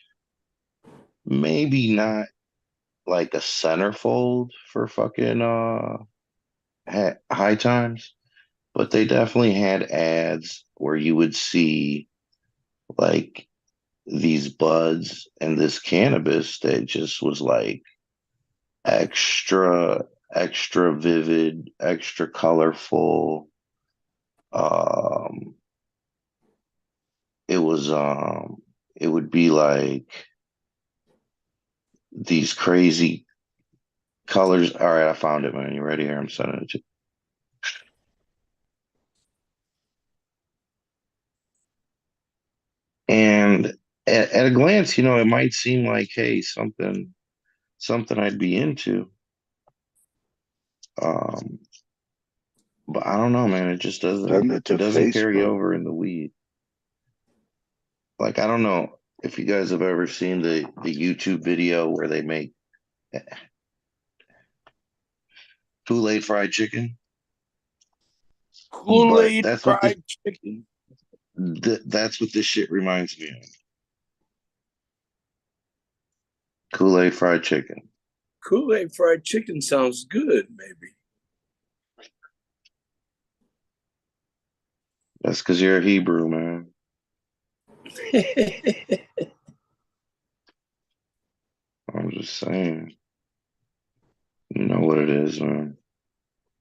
maybe not like a centerfold for fucking high times, but they definitely had ads where you would see like these buds and this cannabis that just was like extra vivid, extra colorful. It would be like these crazy colors. All right, I found it, man. You ready? Here, I'm sending it to you. And at a glance, you know, it might seem like, hey, something I'd be into. But I don't know, man. It just doesn't. It doesn't carry over in the weed. Like I don't know if you guys have ever seen the YouTube video where they make Kool-Aid fried chicken. Kool-Aid fried chicken. That's what this shit reminds me of. Kool-Aid fried chicken. Kool-Aid fried chicken sounds good, maybe. That's because you're a Hebrew, man. I'm just saying. You know what it is, man.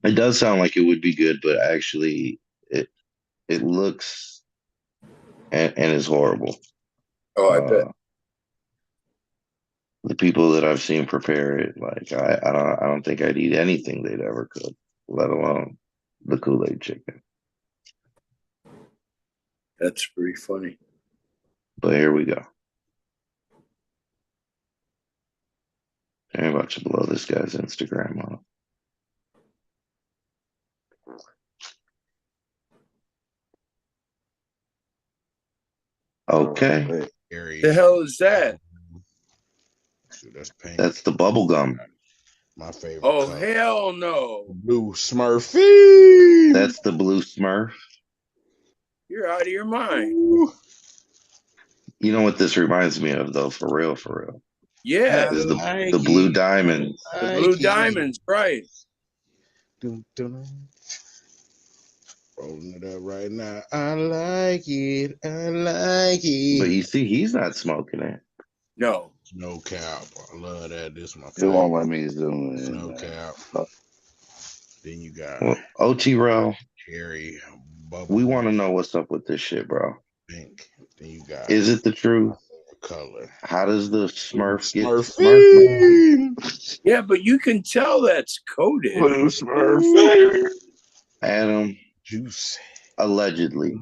It does sound like it would be good, but actually it looks and is horrible. Oh, I bet. The people that I've seen prepare it, like I don't think I'd eat anything they'd ever cook, let alone the Kool-Aid chicken. That's pretty funny. But here we go. I'm about to blow this guy's Instagram up. Okay. The hell is that? That's the bubble gum. My favorite. Oh, color. hell no. Blue Smurfy. That's the blue Smurf. You're out of your mind. You know what this reminds me of, though, for real, for real. Yeah. Is the blue diamonds. The blue diamonds, right. Rolling it up right now. I like it. I like it. But you see, he's not smoking it. No. No cap. I love that. This is my It favorite. won't let me zoom in. No cap. Then you got Well, OT-Rail, cherry, we want to bubblegum, know what's up with this shit, bro. pink. Then you got Is it the truth? color. How does the Smurf get Smurf, man? Smurfing. Yeah, but you can tell that's coded. Blue Smurf. Adam, Juice. allegedly.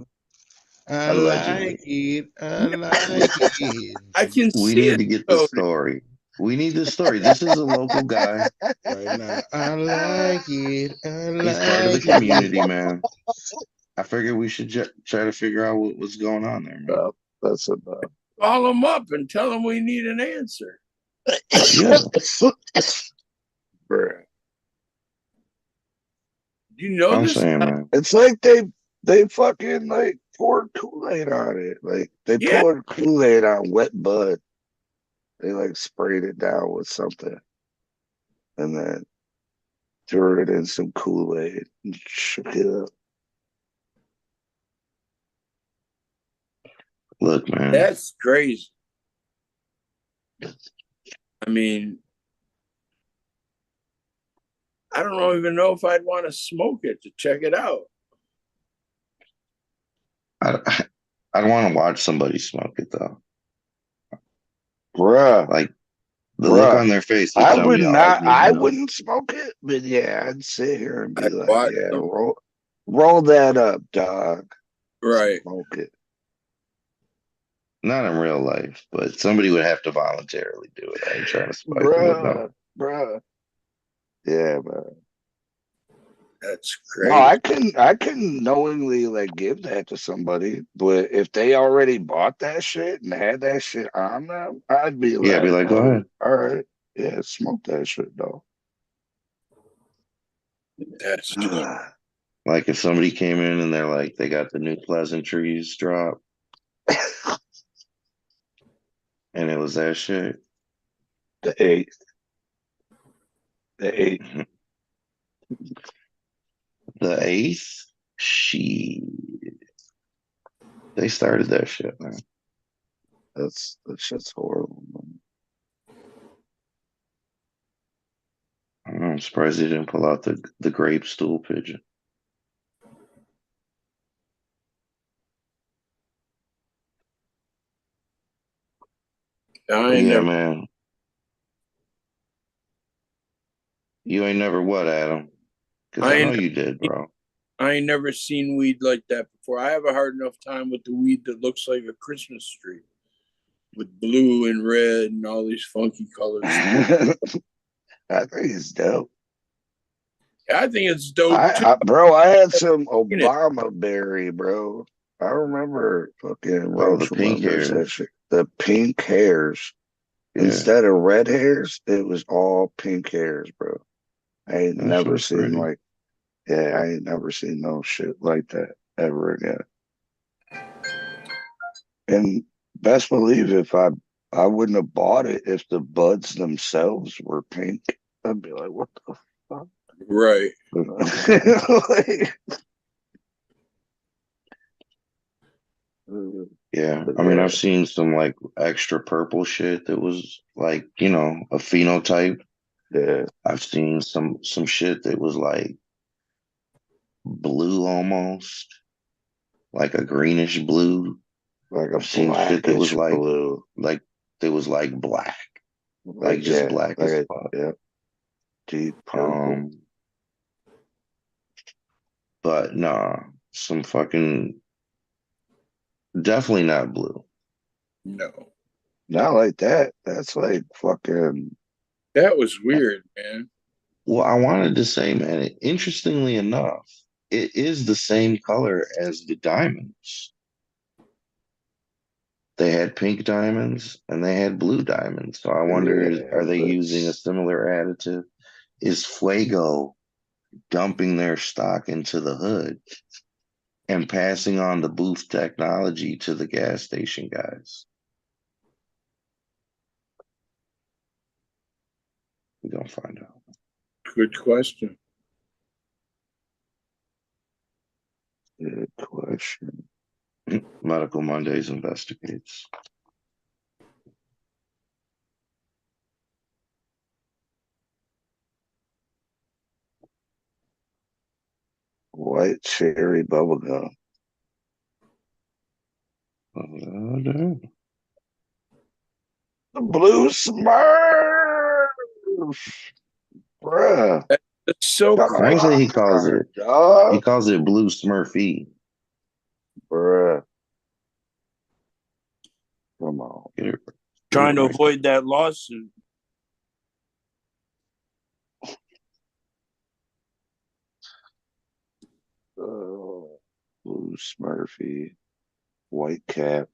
I Allegedly. like it. I like it. I can We see need it to get the coded. story. We need the story. This is a local guy. Right now, I like it. I He's part of the like community, it. man. I figured we should try to figure out what's going on there, man. That's enough. Call them up and tell them we need an answer. Yeah. Bruh. You know I'm this? saying, man. It's like they fucking like poured Kool-Aid on it. Like they Yeah. poured Kool-Aid on wet bud. They like sprayed it down with something. And then threw it in some Kool-Aid and shook it up. Look, man. That's crazy. I mean, I don't even know if I'd want to smoke it to check it out. I want to watch somebody smoke it though. Bruh. Like the look on their face. Would I tell would me all not. need to I know. wouldn't smoke it, but yeah, I'd sit here and be I'd like, watch "Yeah, them. roll that up, dog. Right. Smoke it." Not in real life, but somebody would have to voluntarily do it. I ain't trying to spike them with no. Bruh. Yeah, man. That's crazy. No, I can knowingly like give that to somebody, but if they already bought that shit and had that shit on them, I'd be Yeah, be like, go ahead. all right, yeah, smoke that shit though. That's Like if somebody came in and they're like, they got the new pleasantries drop, and it was that shit. The 8th. The 8th. The 8th? She. They started that shit, man. That shit's horrible, man. I don't know, I'm surprised they didn't pull out the grape stool pigeon. I ain't Yeah, never, man. You ain't never what, Adam? Because I know you did, bro. I ain't never seen weed like that before. I have a hard enough time with the weed that looks like a Christmas tree with blue and red and all these funky colors. I think it's dope. I think it's dope too. Bro, I had some Obama berry, bro. I remember fucking Roach the pink remembers that hairs. shit. The pink hairs. Yeah. Instead of red hairs, it was all pink hairs, bro. I ain't That never shit's seen pretty. like, yeah, I ain't never seen no shit like that ever again. And best believe if I wouldn't have bought it if the buds themselves were pink. I'd be like, what the fuck? Right. Like, Yeah, I mean, I've seen some like extra purple shit that was like, you know, a phenotype. Yeah. I've seen some shit that was like blue almost, like a greenish blue. Like I've seen shit that was like blue. like that was like black, like just yeah, black like as fuck. Yeah. Deep purple. But nah, some fucking definitely not blue. No. Not like that. That's like fucking. That was weird, man. Well, I wanted to say, man, interestingly enough, it is the same color as the diamonds. They had pink diamonds and they had blue diamonds. So I wonder, are they using a similar additive? Is Fuego dumping their stock into the hood and passing on the booth technology to the gas station guys? We're gonna find out. Good question. Good question. Medical Mondays investigates. white cherry bubblegum. Oh, The blue Smurf, bruh. It's so Actually, he dog. calls it Blue Smurfy. Bruh. Come on. Trying to avoid that lawsuit. Blue Smurfy, white cap,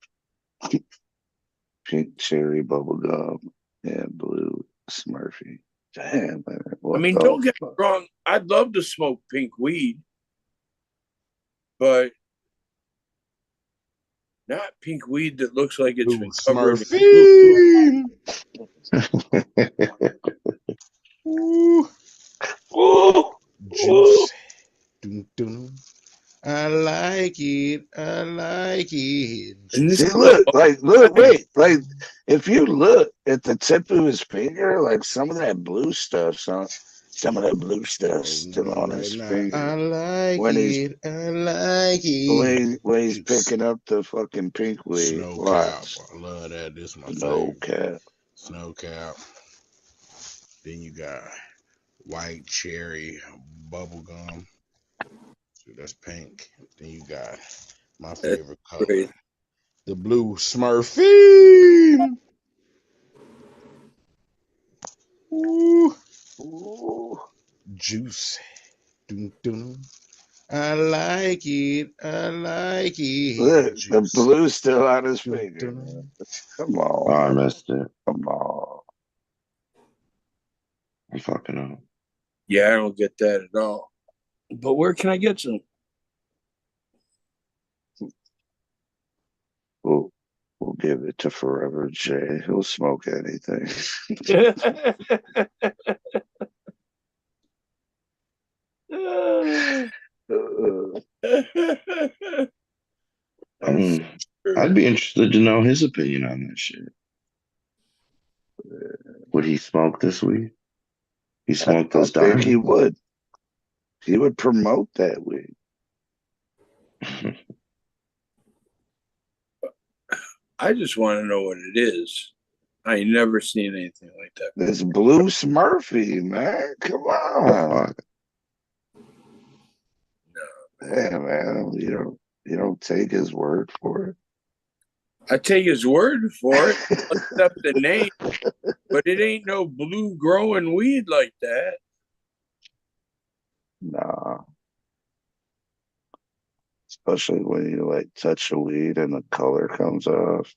pink cherry bubblegum, and blue Smurfy. Damn, man. I mean, don't get me wrong. I'd love to smoke pink weed, but not pink weed that looks like it's been covered in Ooh. Ooh. Juice. Dun, dun. I like it. I like it. See, look, wait, if you look at the tip of his finger, like some of that blue stuff, some of that blue stuff still on his finger. I like when it. I like it. When he's picking up the fucking pink weed. Snow cap. I love that. This is my Snow favorite. cap. Snow cap. Then you got white cherry bubblegum. So that's pink. Then you got my favorite color. The blue Smurfy. Ooh. Ooh. Juicy. Dun, dun. I like it. I like it. Look, Juice. the blue's still on his Dun, finger. dun. Come on. Oh, I missed it. Come on. I'm fucking up. Yeah, I don't get that at all. But where can I get some? We'll give it to Forever J. He'll smoke anything. I'd be interested to know his opinion on that shit. Would he smoke this weed? He smoked those I think diamonds? he would. He would promote that weed. I just want to know what it is. I ain't never seen anything like that. This blue Smurfy, man. Come on. Yeah, man. You don't take his word for it. I take his word for it. Looked up the name, but it ain't no blue growing weed like that. Nah. Especially when you like touch the weed and the color comes off.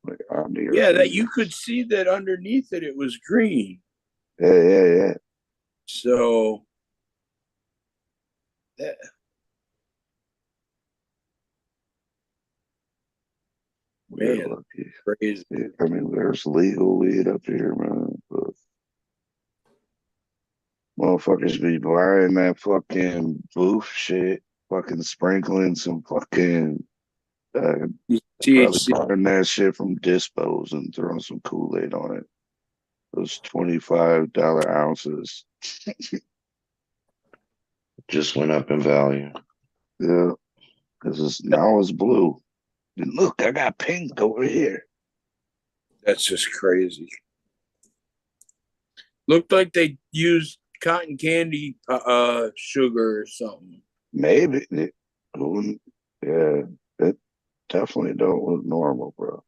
Like onto your Yeah, that finger. you could see that underneath it was green. Yeah. So that We're man, lucky. crazy. I mean, there's legal weed up here, man. But motherfuckers be buying that fucking booth shit, fucking sprinkling some fucking THC. buying that shit from Dispos and throwing some Kool-Aid on it. Those $25 ounces. Just went up in value. Yeah, because now it's blue. And look, I got pink over here. That's just crazy. Looked like they used cotton candy sugar or something. Maybe. Yeah, it definitely don't look normal, bro.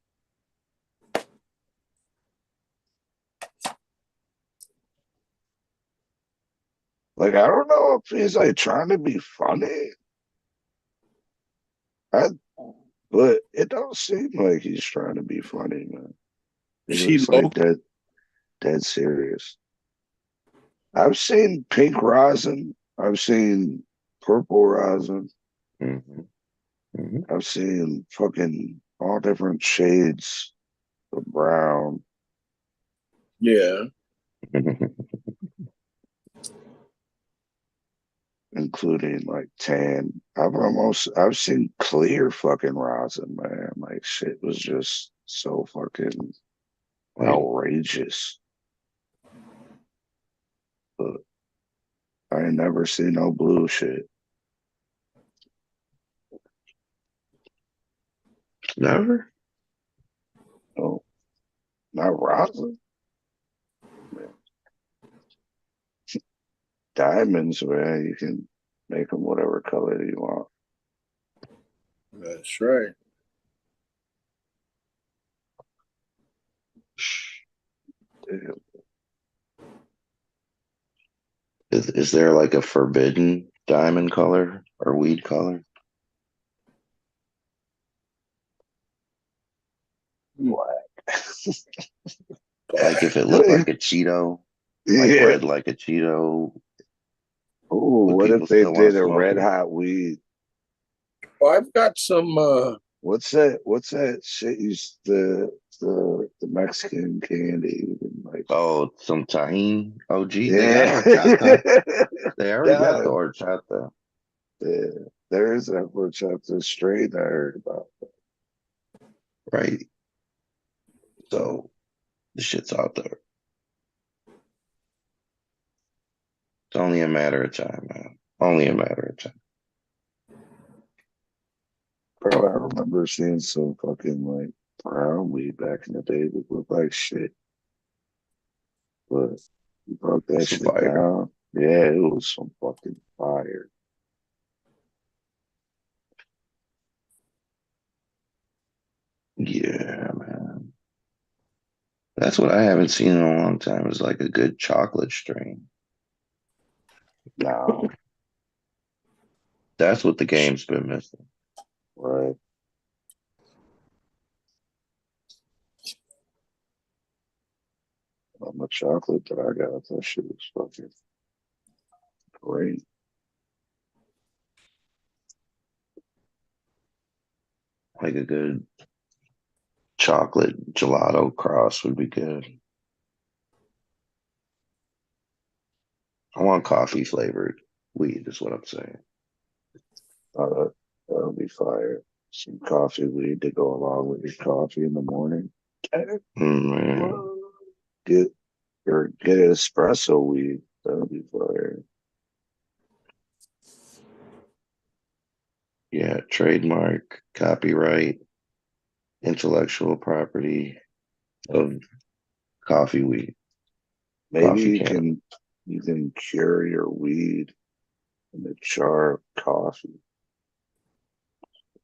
Like, I don't know if he's like trying to be funny. But it don't seem like he's trying to be funny, man. He's like dead serious. I've seen pink rosin. I've seen purple rosin. I've seen fucking all different shades of brown. Yeah. Including like tan. I've seen clear fucking rosin, man. Like shit was just so fucking outrageous. But I ain't never seen no blue shit. Never? No, not rosin. Diamonds, man, you can make them whatever color you want. That's right. Damn. Is there like a forbidden diamond color or weed color? Black. Like if it looked like a Cheeto, like Yeah. red like a Cheeto. Oh, would what people if they still wanna did a smoke red it? hot weed? Well, I've got some. What's that? What's that shit? The Mexican candy, like Oh, some tahine. Oh, gee, they got yeah, horchata. They already got yeah, the horchata. yeah. There is that horchata strain I heard about. Right. So the shit's out there. It's only a matter of time, man. Only a matter of time. Bro, I remember seeing some fucking like brown weed back in the day that looked like shit, but you broke that Some shit fire. down. Yeah, it was some fucking fire. Yeah, man. That's what I haven't seen in a long time is like a good chocolate strain. No, That's what the game's been missing. right. On the chocolate that I got, that shit was fucking great. Like a good chocolate gelato cross would be good. I want coffee flavored weed, is what I'm saying. That'll be fire. Some coffee weed to go along with your coffee in the morning. Man. Get get an espresso weed. That'll be fire. Yeah, trademark, copyright, intellectual property of coffee weed. Maybe Coffee you can cure your weed in the jar of coffee.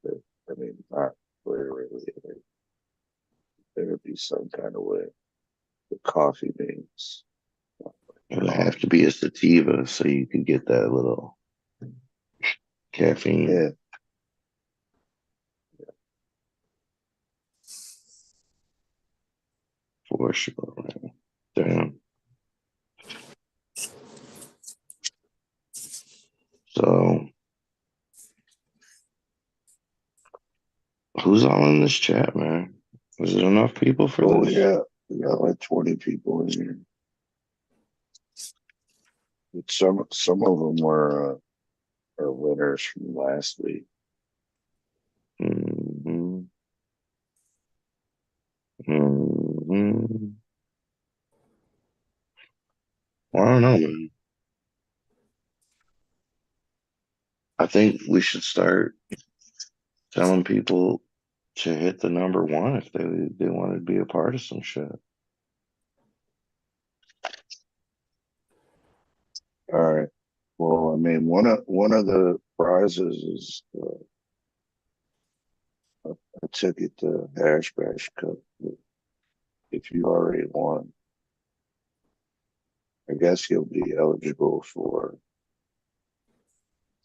I mean, not literally. There would be some kind of way. The coffee beans. It would have to be a sativa so you could get that little caffeine. Yeah. For sure, man. Damn. So, who's all in this chat, man? Is it enough people for Oh this? yeah, we got like 20 people in here. But some of them were are winners from last week. Mm-hmm. Mm-hmm. Well, I don't know, man. I think we should start telling people to hit the number one if they want to be a part of some shit. All right. Well, I mean, one of the prizes is a ticket to Hash Bash Cup. If you already won, I guess you'll be eligible for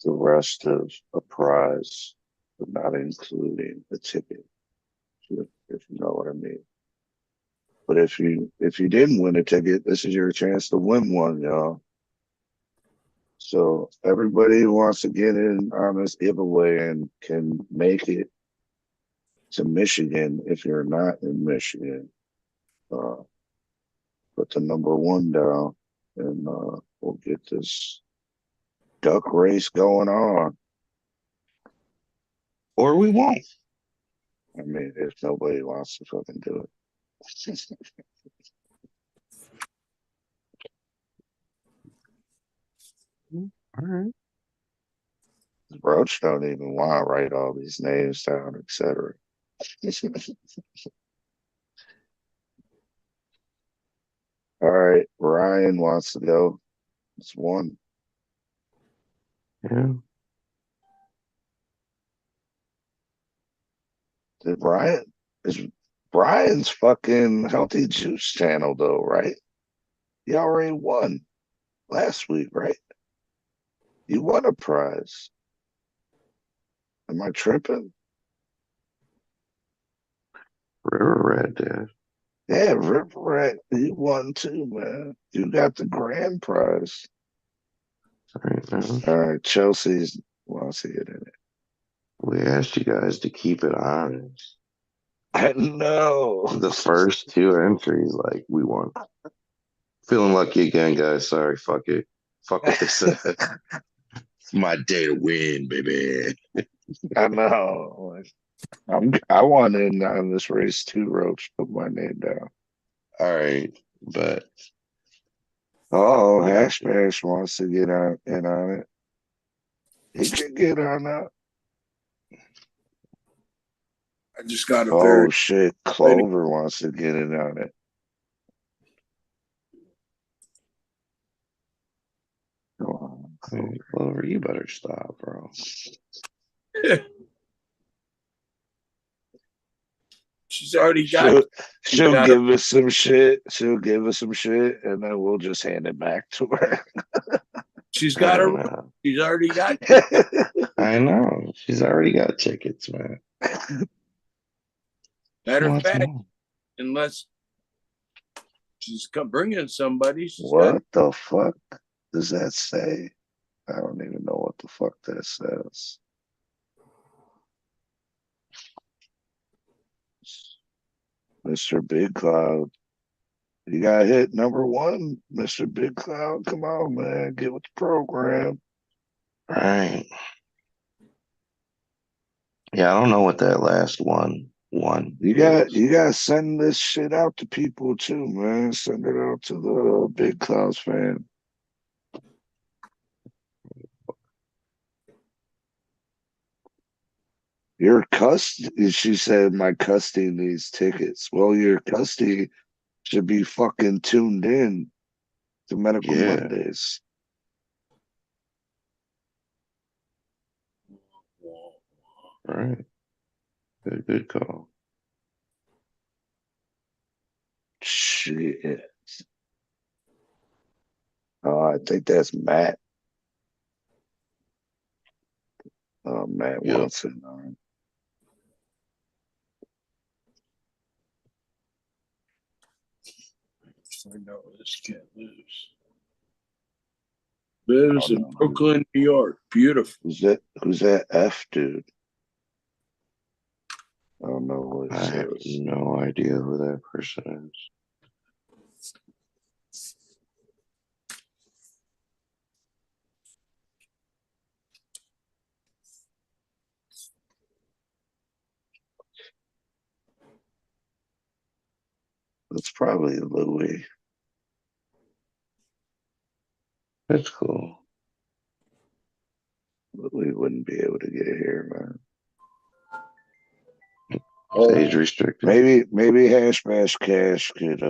the rest of a prize, but not including the ticket, if you know what I mean. But if you didn't win a ticket, this is your chance to win one, y'all. So everybody who wants to get in on this giveaway and can make it to Michigan, if you're not in Michigan, put the number one down, and we'll get this duck race going on. Or we won't. I mean, if nobody wants to fucking do it. All right. Roach don't even want to write all these names down, etc. All right, Ryan wants to go. It's one. Yeah. Did Ryan is Brian's fucking Healthy Juice channel though, right? He already won last week, right? You won a prize. Am I tripping? River Red did. Yeah, River Rat, you won too, man. You got the grand prize. Right now. All right, Chelsea's wants to get in it. We asked you guys to keep it honest. I know. The first two entries, like, we won. Feeling lucky again, guys. Sorry, fuck it. Fuck what they said. It's my day to win, baby. I know. I want in on this race too, Roach. Put my name down. All right, but Oh, Hash Bash wants to get in on it. He can get on that. I just got a Oh very shit, Clover wants to get in on it. Come on, hey, Clover, you better stop, bro. She's already got. She'll give us some shit. She'll give us some shit, and then we'll just hand it back to her. She's got her. She's already got. I know. She's already got tickets, man. Matter of fact, unless she's bringing somebody. What the fuck does that say? I don't even know what the fuck that says. Mr. Big Cloud. You got hit number one, Mr. Big Cloud. Come on, man. Get with the program. All right. Yeah, I don't know what that last one. You got to send this shit out to people too, man. Send it out to the Big Clouds fan. Your custody, she said, my custody needs tickets. Well, your custody should be fucking tuned in to Medical Mondays. All right. Good call. Shit. Oh, I think that's Matt. Matt Wilson. All right. Find out where this cat lives. Lives in Brooklyn, New York. Beautiful. Who's that F dude? I don't know what I have no idea who that person is. It's probably Louis. That's cool. Louis wouldn't be able to get here, man. Age restricted. Maybe Hash Bash Cash could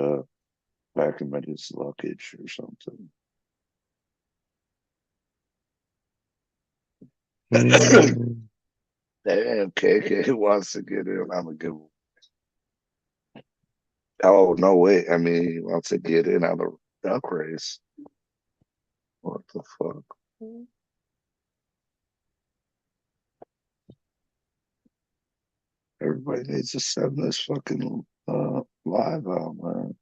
pack him in his luggage or something. Damn, KK wants to get in. I'm a good one. Oh, no, wait. I mean, he wants to get in on the duck race. What the fuck? Everybody needs to send this fucking live out, man.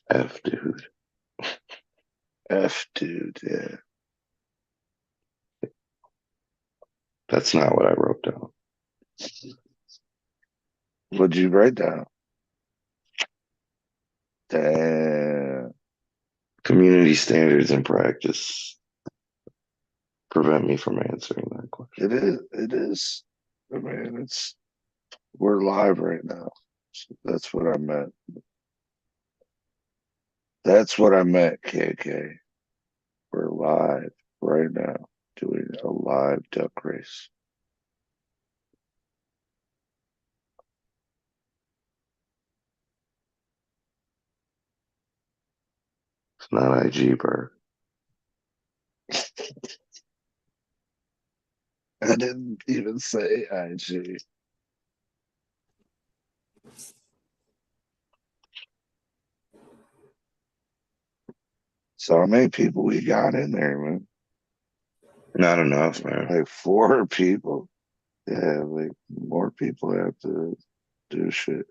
F dude. F dude, yeah. That's not what I wrote down. What'd you write down? Damn. Community standards and practice prevent me from answering that question. It is. I mean, we're live right now. That's what I meant. That's what I meant, KK. We're live right now doing a live duck race. It's not IG, bro. I didn't even say IG. So how many people we got in there, man? Not enough, man. Like 4 people. Yeah, like more people have to do shit.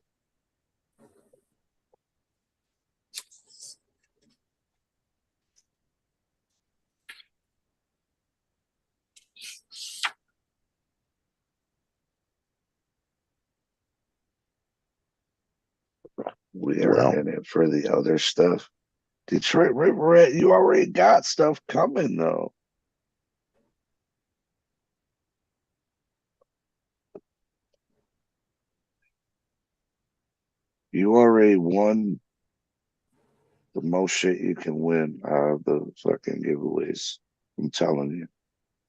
We are in it for the other stuff. Detroit River, you already got stuff coming though. You already won the most shit you can win out of the fucking giveaways. I'm telling you.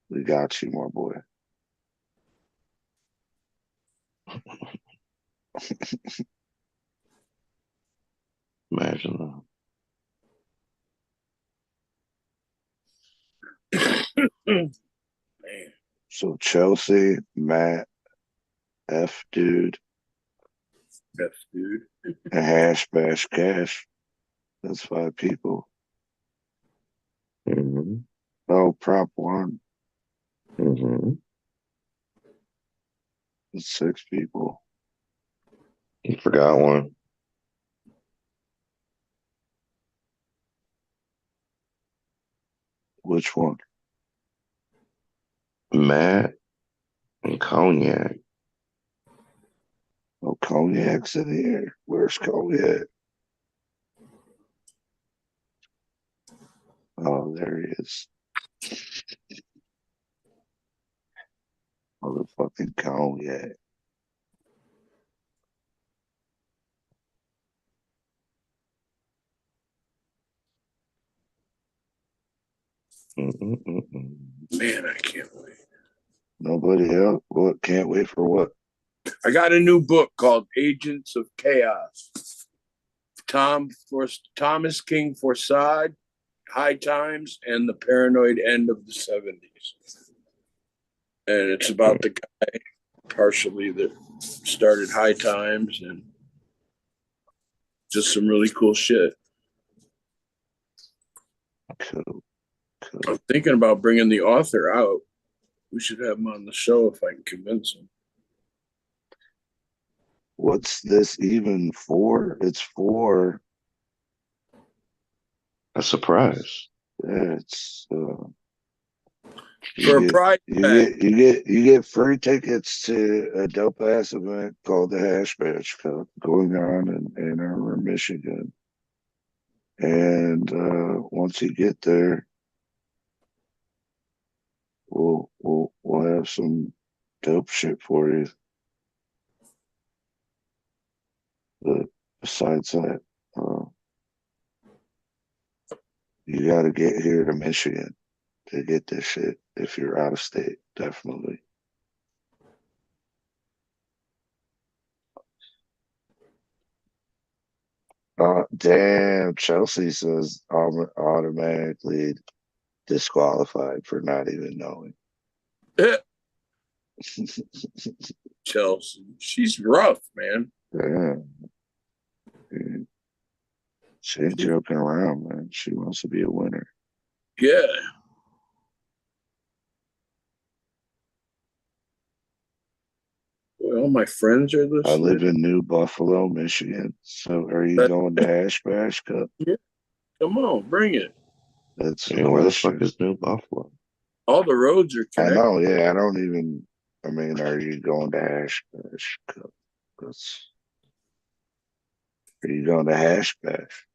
We got you, my boy. Imagine Man. So Chelsea, Matt, F Dude, F Dude, and Hash Bash Cash. That's 5 people. that. Oh, Prop 1. That's 6 people. You forgot one. Which one? Matt and Cognac. Oh, Cognac's in here. Where's Cognac? Oh, there he is. Motherfucking Cognac. Man, I can't wait. Nobody else? What? Can't wait for what? I got a new book called Agents of Chaos. Thomas King Forsyth, High Times, and the Paranoid End of the 70s. And it's about the guy partially that started High Times and just some really cool shit. Cool. I'm thinking about bringing the author out. We should have him on the show if I can convince him. What's this even for? It's for a surprise. Yeah, it's for a prize. You get free tickets to a dope ass event called the Hash Bash Cup going on in Ann Arbor, Michigan. And once you get there, we'll have some dope shit for you. But besides that, you got to get here to Michigan to get this shit. If you're out of state, definitely. Damn, Chelsea says I'm automatically disqualified for not even knowing. Chelsea, she's rough, man. Yeah. She ain't joking around, man. She wants to be a winner. Yeah. Well, all my friends are listening. I live in New Buffalo, Michigan. So are you going to Hash Bash Cup? Yeah. Come on, bring it. That's where the fuck is New Buffalo? All the roads are connected. I know, yeah. I mean, are you going to Hash Bash Cup? Are you going to Hash Bash?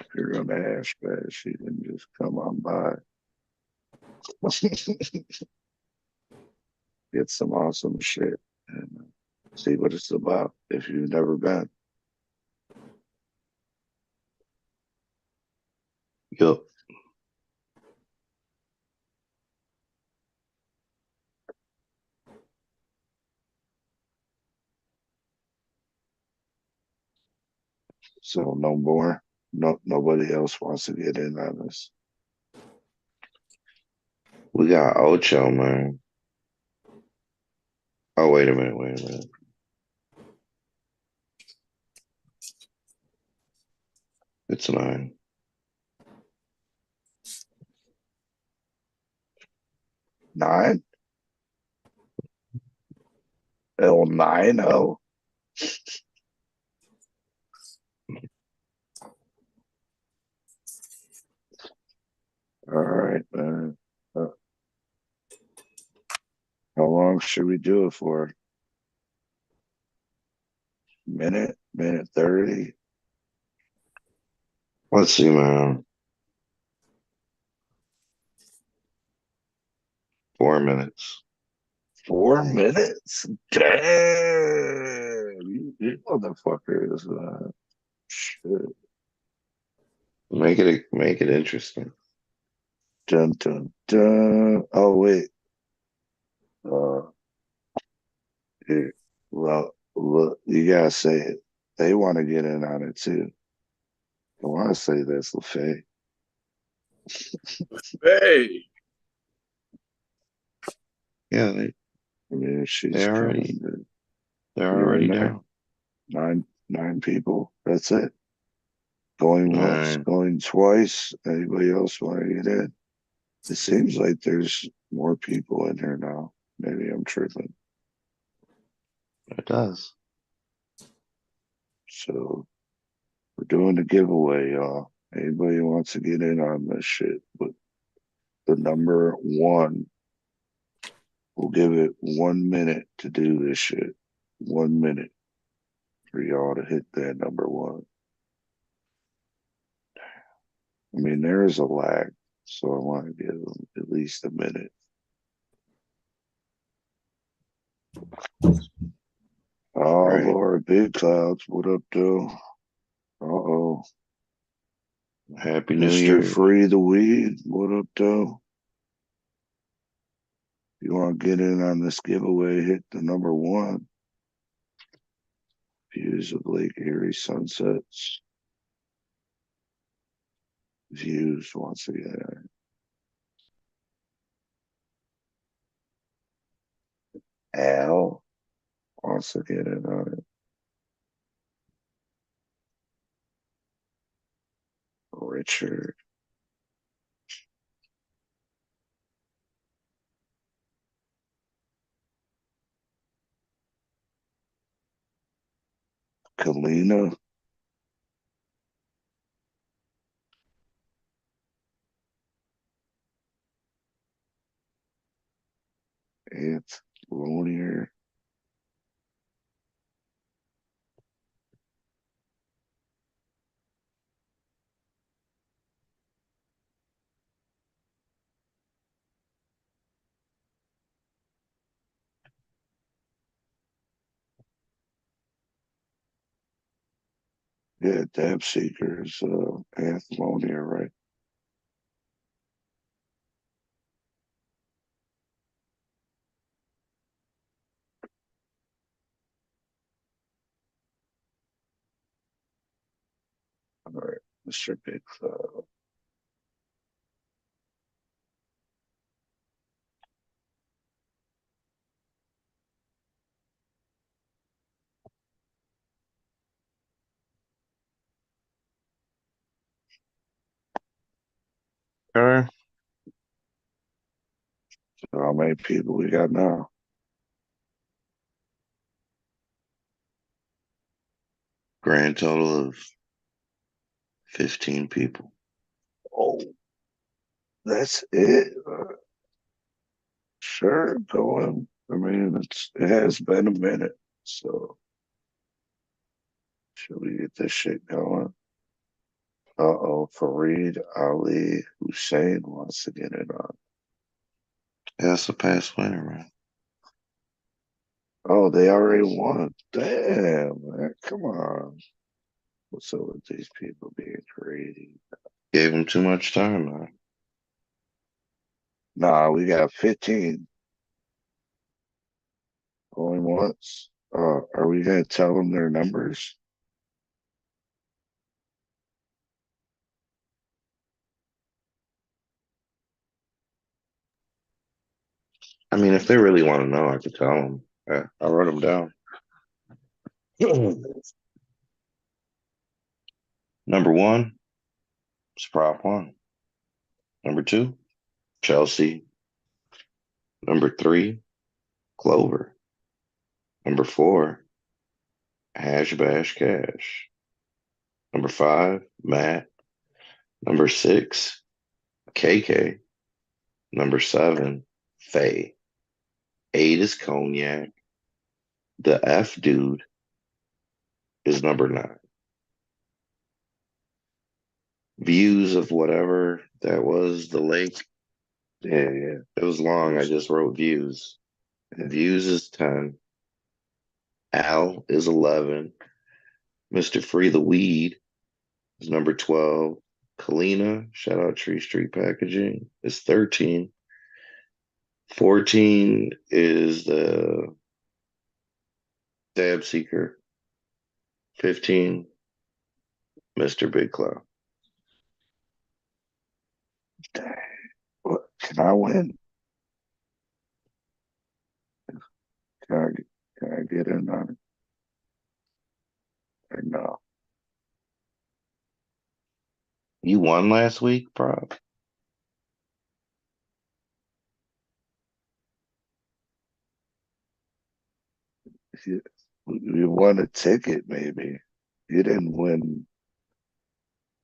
If you're going to Hash Bash, you can just come on by. Get some awesome shit. And See what it's about if you've never been. Yup. So no more. Nobody else wants to get in on this. We got Ocho, man. Oh, wait a minute. It's 9. Nine? El 9-0. All right, man. How long should we do it for? Minute 30? Let's see, man. 4 minutes. 4 minutes? Damn. You motherfuckers. Shit. Make it interesting. Dun, dun, dun. Oh, wait. Yeah. Well, look, you gotta say it. They want to get in on it too. I want to say this, LaFay. Hey, Yeah, I mean, she's they're already coming. they're You're already in there. down. Nine people. That's it. Going once, 9. going twice. Anybody else want to get in? It seems like there's more people in here now. Maybe I'm tripping. It does. So we're doing the giveaway, y'all. Anybody who wants to get in on this shit, but the number 1, we'll give it 1 minute to do this shit. 1 minute for y'all to hit that number 1. I mean, there is a lag, so I want to give them at least a minute. Oh, Right. Lord, Big Clouds, what up, though? Uh-oh. Happy New Mr. Year. Free the Weed, what up, though? If you want to get in on this giveaway, hit the number 1. Views of Lake Erie sunsets. Views, once again. Al wants to get in on it. Richard. Kalina. It's Lonier. Yeah, Dab Seekers, Antholonia, right? All right, Mr. Big Cloud. Okay. So how many people we got now? Grand total of 15 people. Oh, that's it. Sure, going. I mean, it has been a minute, so should we get this shit going? Uh-oh, Fareed Ali Hussein wants to get it on. That's a past winner, man. Oh, they already won. Damn, man. Come on. What's up with these people being crazy? Gave him too much time, man. Nah, we got 15. Only once. Are we gonna tell them their numbers? I mean, if they really want to know, I could tell them. Yeah, I'll write them down. Number one is prop one. Number two, Chelsea. Number three, Clover. Number four, Hash Bash Cash. Number five, Matt. Number six, KK. Number seven, Faye. Eight is Cognac. The F dude is number nine. Views of whatever that was, the lake. Yeah. It was long. I just wrote views. Views is 10. Al is 11. Mr. Free the Weed is number 12. Kalina, shout out Tree Street Packaging, is 13. 14 is the Dab Seeker. 15, Mr. Big Cloud. What, can I win? Can I get in on it? Or no? You won last week, prop. You won a ticket, maybe. You didn't win.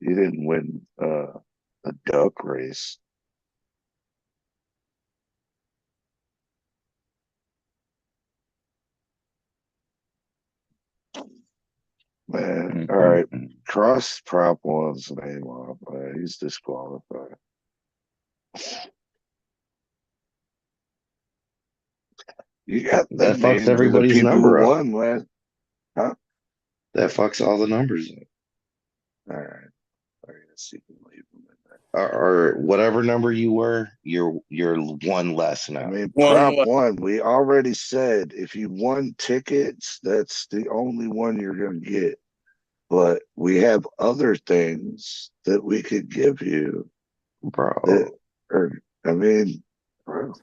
You didn't win a duck race. Man, all right. Cross prop one's name off. He's disqualified. You got the That fucks names of the everybody's people number who up. won last. Huh? That fucks all the numbers up. All right. All right. Let's see if we can leave them in there. Or whatever number you were, you're one less now. I mean, prop one, we already said if you won tickets, that's the only one you're going to get. But we have other things that we could give you. Bro. I mean, bro.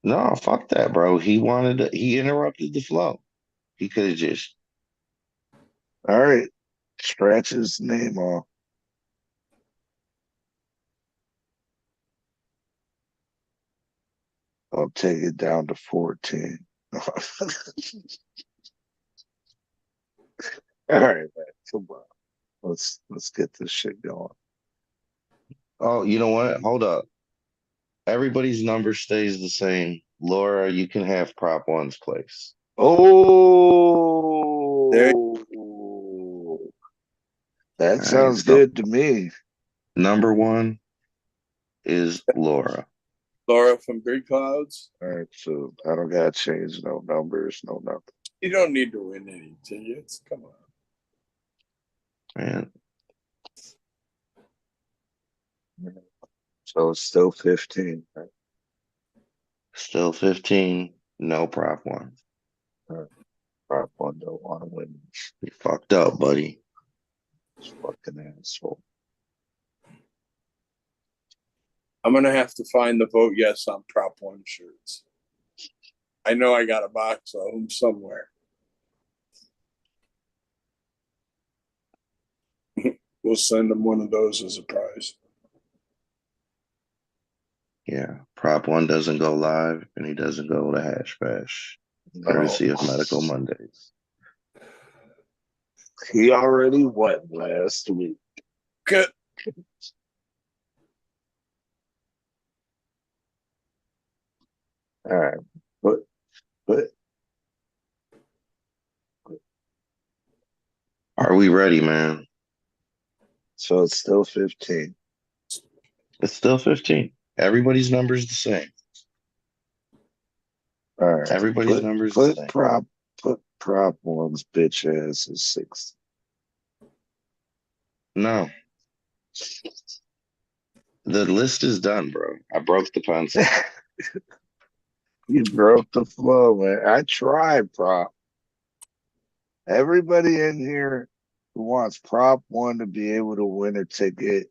No, fuck that, bro. He interrupted the flow. He could have just. All right. Scratch his name off. I'll take it down to 14. All right, man. Come on. Let's get this shit going. Oh, you know what? Hold up. Everybody's number stays the same. Laura, you can have prop one's place. Oh, that sounds good to me. Number one is Laura. Laura from Big Clouds. All right, so I don't gotta change no numbers, no nothing. You don't need to win any tickets. Come on. Man. So it's still 15, right? Still 15. No prop one. Prop one don't want to win. You fucked up, buddy. Fucking asshole. I'm gonna have to find the vote yes on prop one shirts. I know I got a box of them somewhere. We'll send them one of those as a prize. Yeah, prop one doesn't go live, and he doesn't go to Hash Bash, courtesy of Medical Mondays. He already won last week. Good. All right, but are we ready, man? So it's still 15. It's still 15. Everybody's number is the same. All right. Everybody's numbers the same. Put prop one's bitch ass as 6. No. The list is done, bro. I broke the pencil. You broke the flow, man. I tried prop. Everybody in here who wants prop one to be able to win a ticket.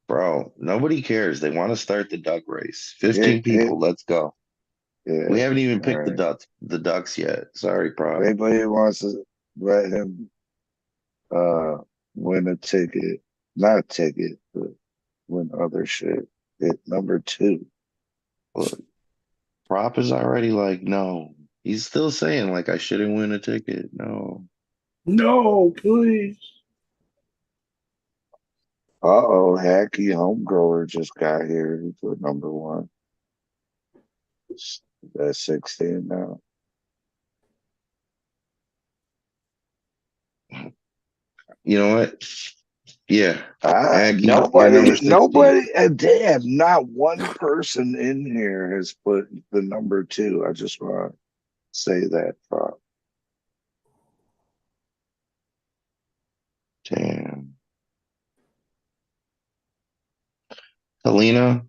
Bro, nobody cares. They want to start the duck race. 15 people. Let's go. Yeah, we haven't even picked the ducks yet. Sorry, prop. Anybody wants to let him win a ticket, not a ticket, but win other shit. Hit number 2. Look, prop is already like, no. He's still saying like I shouldn't win a ticket. No. No, please. Uh-oh, Hacky Homegrower just got here. He put number 1. That's 16 now. You know what? Yeah. Nobody, damn, not one person in here has put the number 2. I just want to say that, prop. Damn. Helena,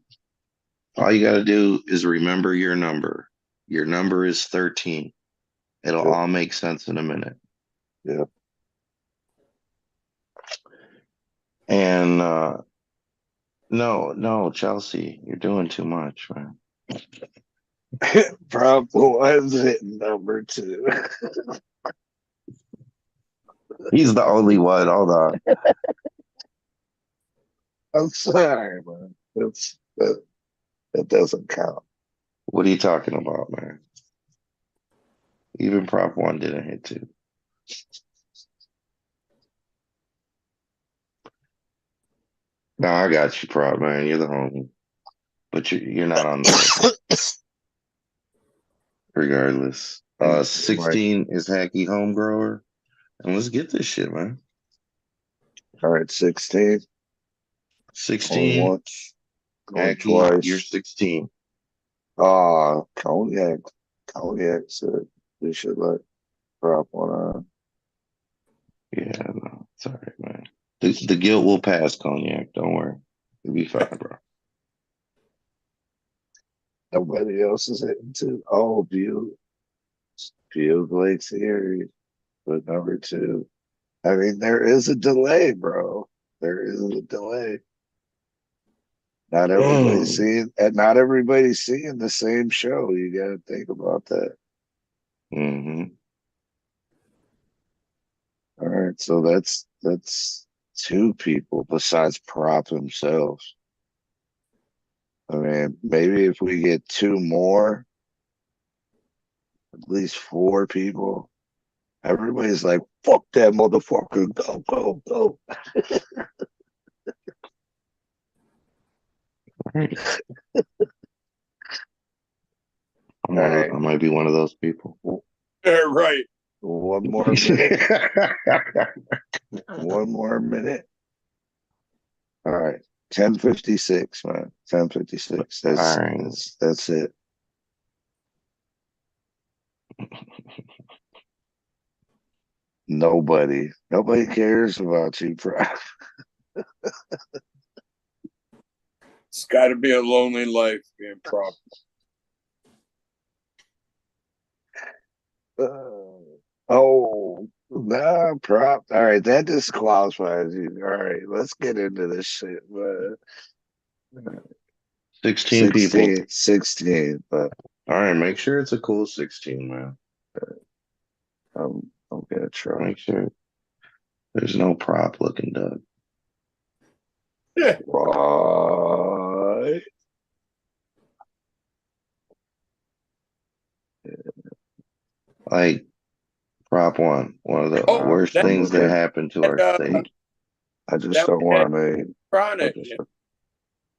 all you got to do is remember your number. Your number is 13. It'll all make sense in a minute. Yep. And no, Chelsea, you're doing too much, man. Prop was hitting number 2. He's the only one. Hold on. I'm sorry, man. That doesn't count. What are you talking about, man? Even prop 1 didn't hit 2. No, I got you, prop, man. You're the homie. But you're not on the list. Regardless. 16 is Hacky Homegrower. And let's get this shit, man. All right, 16. 16. Once. Hacky, Twice. you're 16. Cognac. Cognac said we should let prop 1 on. Yeah, no, it's all right, man. The guilt will pass, Cognac. Don't worry. You'll be fine, bro. Nobody else is hitting 2. Oh, Blake Series, but number 2. I mean, there is a delay, bro. There is a delay. Not everybody's seeing the same show. You got to think about that. Mm-hmm. All right, so that's 2 people besides prop himself. I mean, maybe if we get 2 more, at least 4 people, everybody's like, fuck that motherfucker, go, go, go. I might be one of those people. Yeah, right. One more minute. One more minute. All right. 10:56, man. 10:56. That's it. Nobody cares about you, bro. It's got to be a lonely life being prop. Prop. All right, that disqualifies you. All right, let's get into this shit, man. 16 people. 16, but all right, make sure it's a cool 16, man. I'm gonna try. Make sure there's no prop looking Doug. Right. Like prop 1, one of the worst things that happened to our state. I just don't want any. Chronic.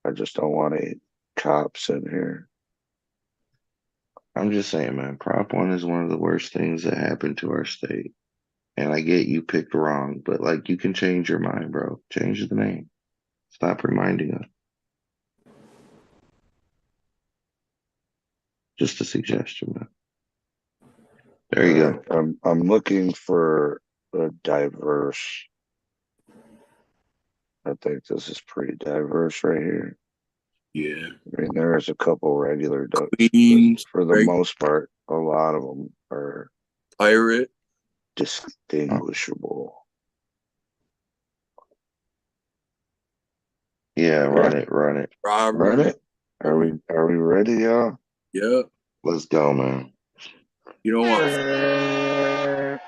I just don't want any cops in here. I'm just saying, man, prop 1 is one of the worst things that happened to our state. And I get you picked wrong, but like you can change your mind, bro. Change the name. Stop reminding us. Just a suggestion, man. There you go. I'm looking for a diverse. I think this is pretty diverse right here. Yeah. I mean, there's a couple regular ducks. Queens, For the most part, a lot of them are pirate. distinguishable. Yeah, run it. Robert. Run it. Are we ready, y'all? Yeah. Let's go, man. You don't want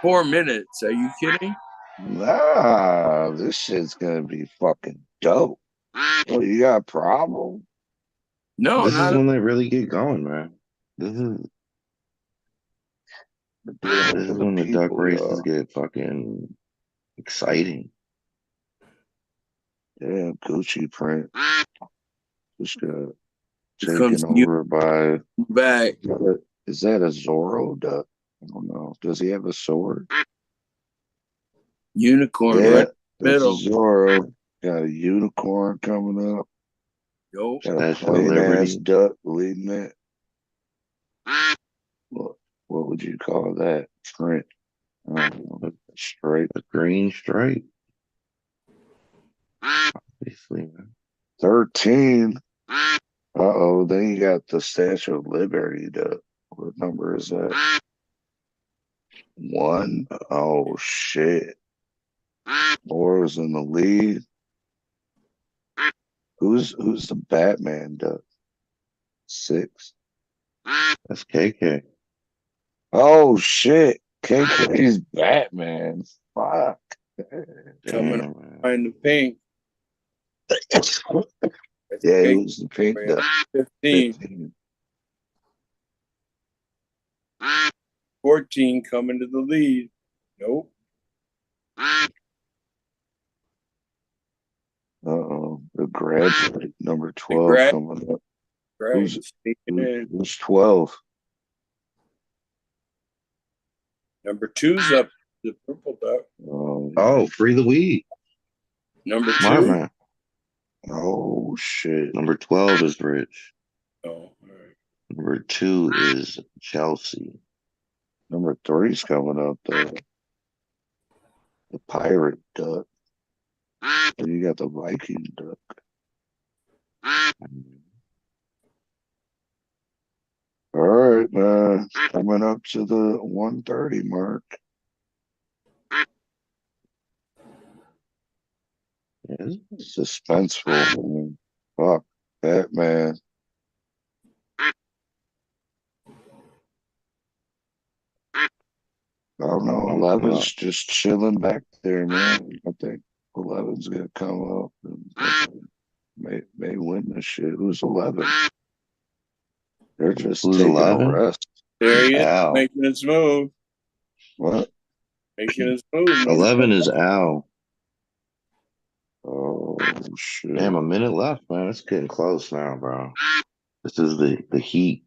4 minutes. Are you kidding? Nah, this shit's gonna be fucking dope. Oh, you got a problem? No, This is when they really get going, man. This is when the duck races get fucking exciting. Yeah, Gucci print. Just got Here comes taken over by. back. Is that a Zorro duck? I don't know. Does he have a sword? Unicorn, Yeah, right? that's Middle. Zorro. Got a unicorn coming up. Yo. Got a Statue of plain ass Liberty. duck leading it. What would you call that? Print. I don't know. Straight. A green stripe. Obviously, man. 13. Uh-oh, then you got the Statue of Liberty duck. What number is that? 1. Oh shit. Laura's in the lead. Who's the Batman duck? 6. That's KK. Oh shit. KK's Batman. Fuck. Coming Damn, up man. behind the pink. Yeah, he was the pink duck. 15. 14 coming to the lead. Nope. Uh-oh. The Graduate, number 12 Grad- coming up. Right. Sneaking in. Who's 12? Number 2's up. The purple duck. Oh, free the weed. Number Smart 2. man. Oh shit. Number 12 is Rich. Oh, all right. Number 2 is Chelsea. Number 3's coming up though. The Pirate duck. And you got the Viking duck. All right, man. Coming up to the 130 mark. Yes. Suspenseful. Man. Fuck Batman. I don't know. 11's just chilling back there, man. I think 11's gonna come up and may win this shit. Who's 11? They're just Who's taking 11? a rest. There he is, Al. making his move. What? Making his move. 11 is Al. Oh shit! Damn, a minute left, man. It's getting close now, bro. This is the heat.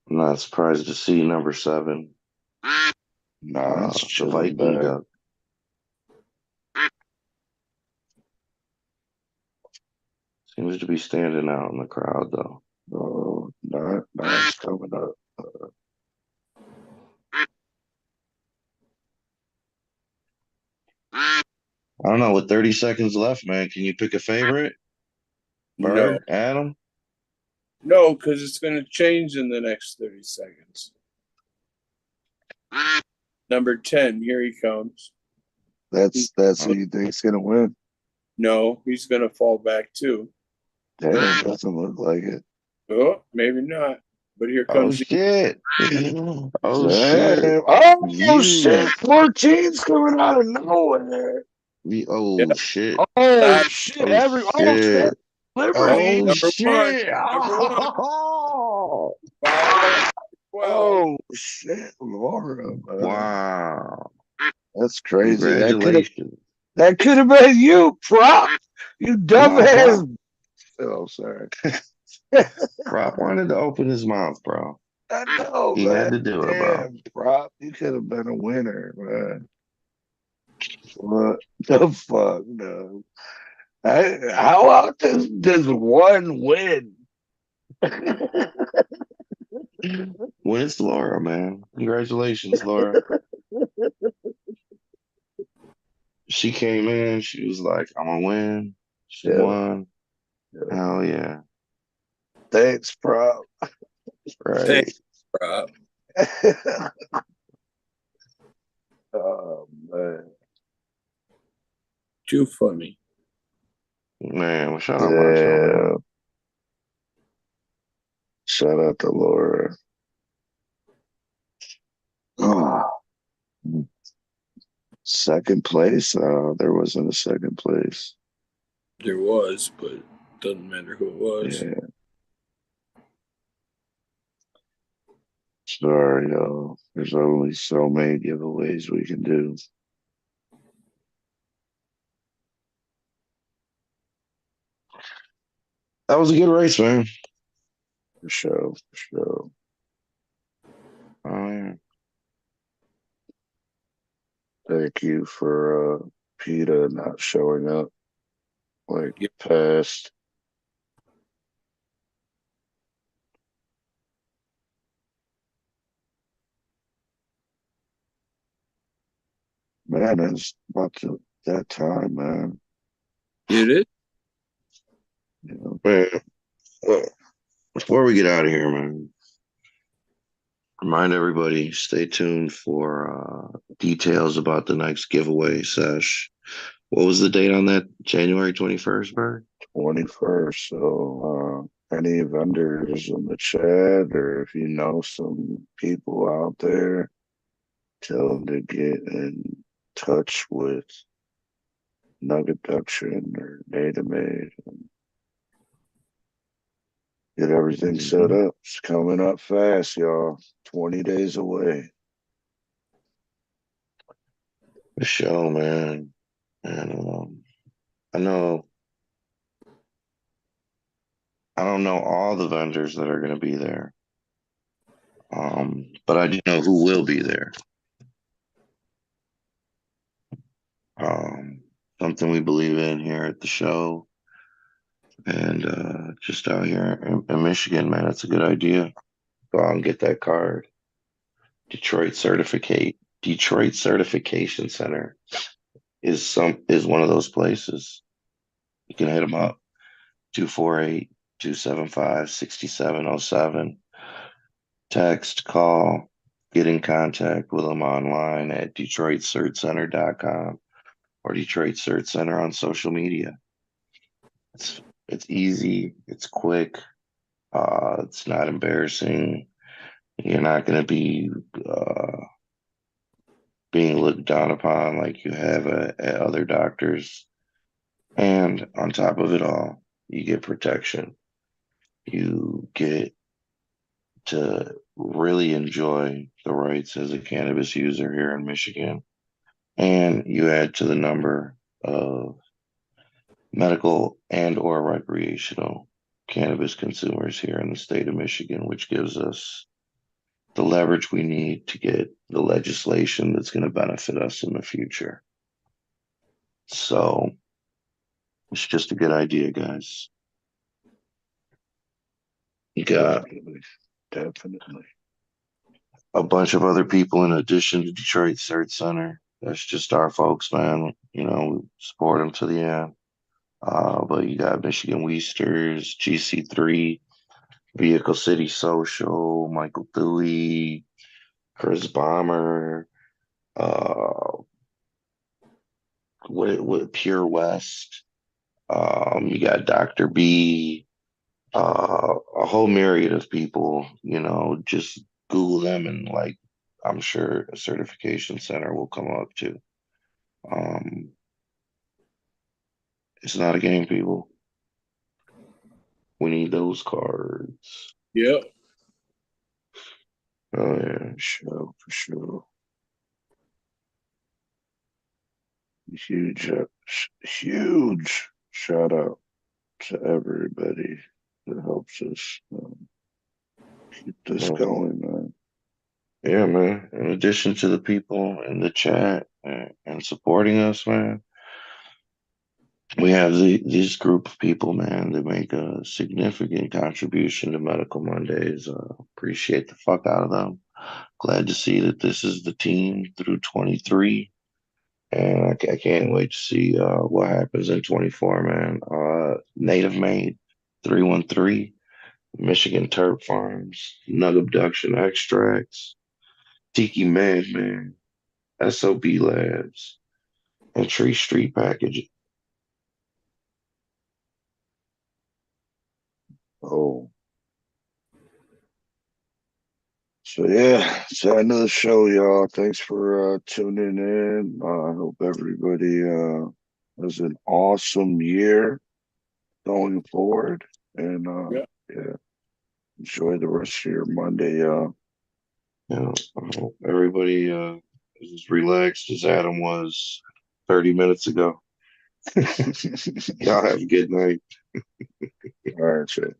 I'm not surprised to see number 7. Nah, it's The chilling Viking back. duck. Seems to be standing out in the crowd, though. Oh, nah, it's coming up. I don't know. With 30 seconds left, man, can you pick a favorite? Bird, Adam? No, because it's going to change in the next 30 seconds. Number 10, here he comes. That's who you think's gonna win. No, he's going to fall back too. Damn, doesn't look like it. Oh, maybe not. But here Oh, comes shit. Oh, Damn. shit. Oh You- shit! 14's coming out of nowhere. Oh, shit. Oh shit! Oh, shit. Liberty. Oh, Number shit. Oh. Oh shit, Laura. Man. Wow. That's crazy. Congratulations. That could have been you, prop. You dumbass. Wow. Oh, sorry. Prop wanted to open his mouth, bro. I know, He man. had to do it, bro. Damn, prop. You could have been a winner, man. What the fuck, no? How often does one win? When it's Laura, man. Congratulations, Laura. She came in, she was like, I'm gonna win. She Yeah. won. Hell yeah. Thanks, bro. Right. Thanks, bro. Oh man. Too funny. Man, well, shout out Macho, man. Shout out to Laura. Oh. Second place? There wasn't a second place. There was, but doesn't matter who it was. Yeah. Sorry, y'all. There's only so many giveaways we can do. That was a good race, man. For sure, for sure. Oh, yeah. Thank you for PETA not showing up like past. Man, it's about that time, man. It is? You know? Man, well, before we get out of here, man, remind everybody, stay tuned for details about the next giveaway sesh. What was the date on that? January 21st, Bird? 21st. So, any vendors in the chat, or if you know some people out there, tell them to get in touch with Nuggeduction or Natomade and get everything set up. It's coming up fast, y'all. 20 days away. The show, man. And I don't know all the vendors that are going to be there. But I do know who will be there. Something we believe in here at the show. And just out here in Michigan, man, it's a good idea. Go out and get that card. Detroit Certification Center is one of those places. You can hit them up. 248-275-6707. Text, call, get in contact with them online at DetroitCertCenter.com or Detroit Cert Center on social media. It's easy, it's quick, it's not embarrassing. You're not going to be being looked down upon like you have at other doctors. And on top of it all, you get protection. You get to really enjoy the rights as a cannabis user here in Michigan. And you add to the number of medical and or recreational cannabis consumers here in the state of Michigan, which gives us the leverage we need to get the legislation that's going to benefit us in the future. So it's just a good idea, guys. You got Definitely. a bunch of other people in addition to Detroit Cert Center. That's just our folks, man. You know, we support them to the end. But you got Michigan Weisters, GC3, Vehicle City Social, Michael Dewey, Chris Bomber, what Pure West. You got Dr. B, a whole myriad of people. You know, just Google them and like, I'm sure a certification center will come up too. It's not a game, people. We need those cards. Yep. Oh yeah, for sure. Huge shout out to everybody that helps us keep this going, man. Yeah, man. In addition to the people in the chat and supporting us, man, We have this group of people, man, that make a significant contribution to Medical Mondays. Appreciate the fuck out of them. Glad to see that this is the team through 23. And I can't wait to see what happens in 24, man. Native Made, 313, Michigan Turp Farms, Nug Abduction Extracts, Tiki Madman, SOB Labs, and Tree Street Packaging. Oh. So yeah, it's the end of the show, y'all. Thanks for tuning in. I hope everybody has an awesome year going forward, and yeah, enjoy the rest of your Monday, y'all. Yeah, I hope everybody is as relaxed as Adam was 30 minutes ago. Y'all have a good night. All right, Shay.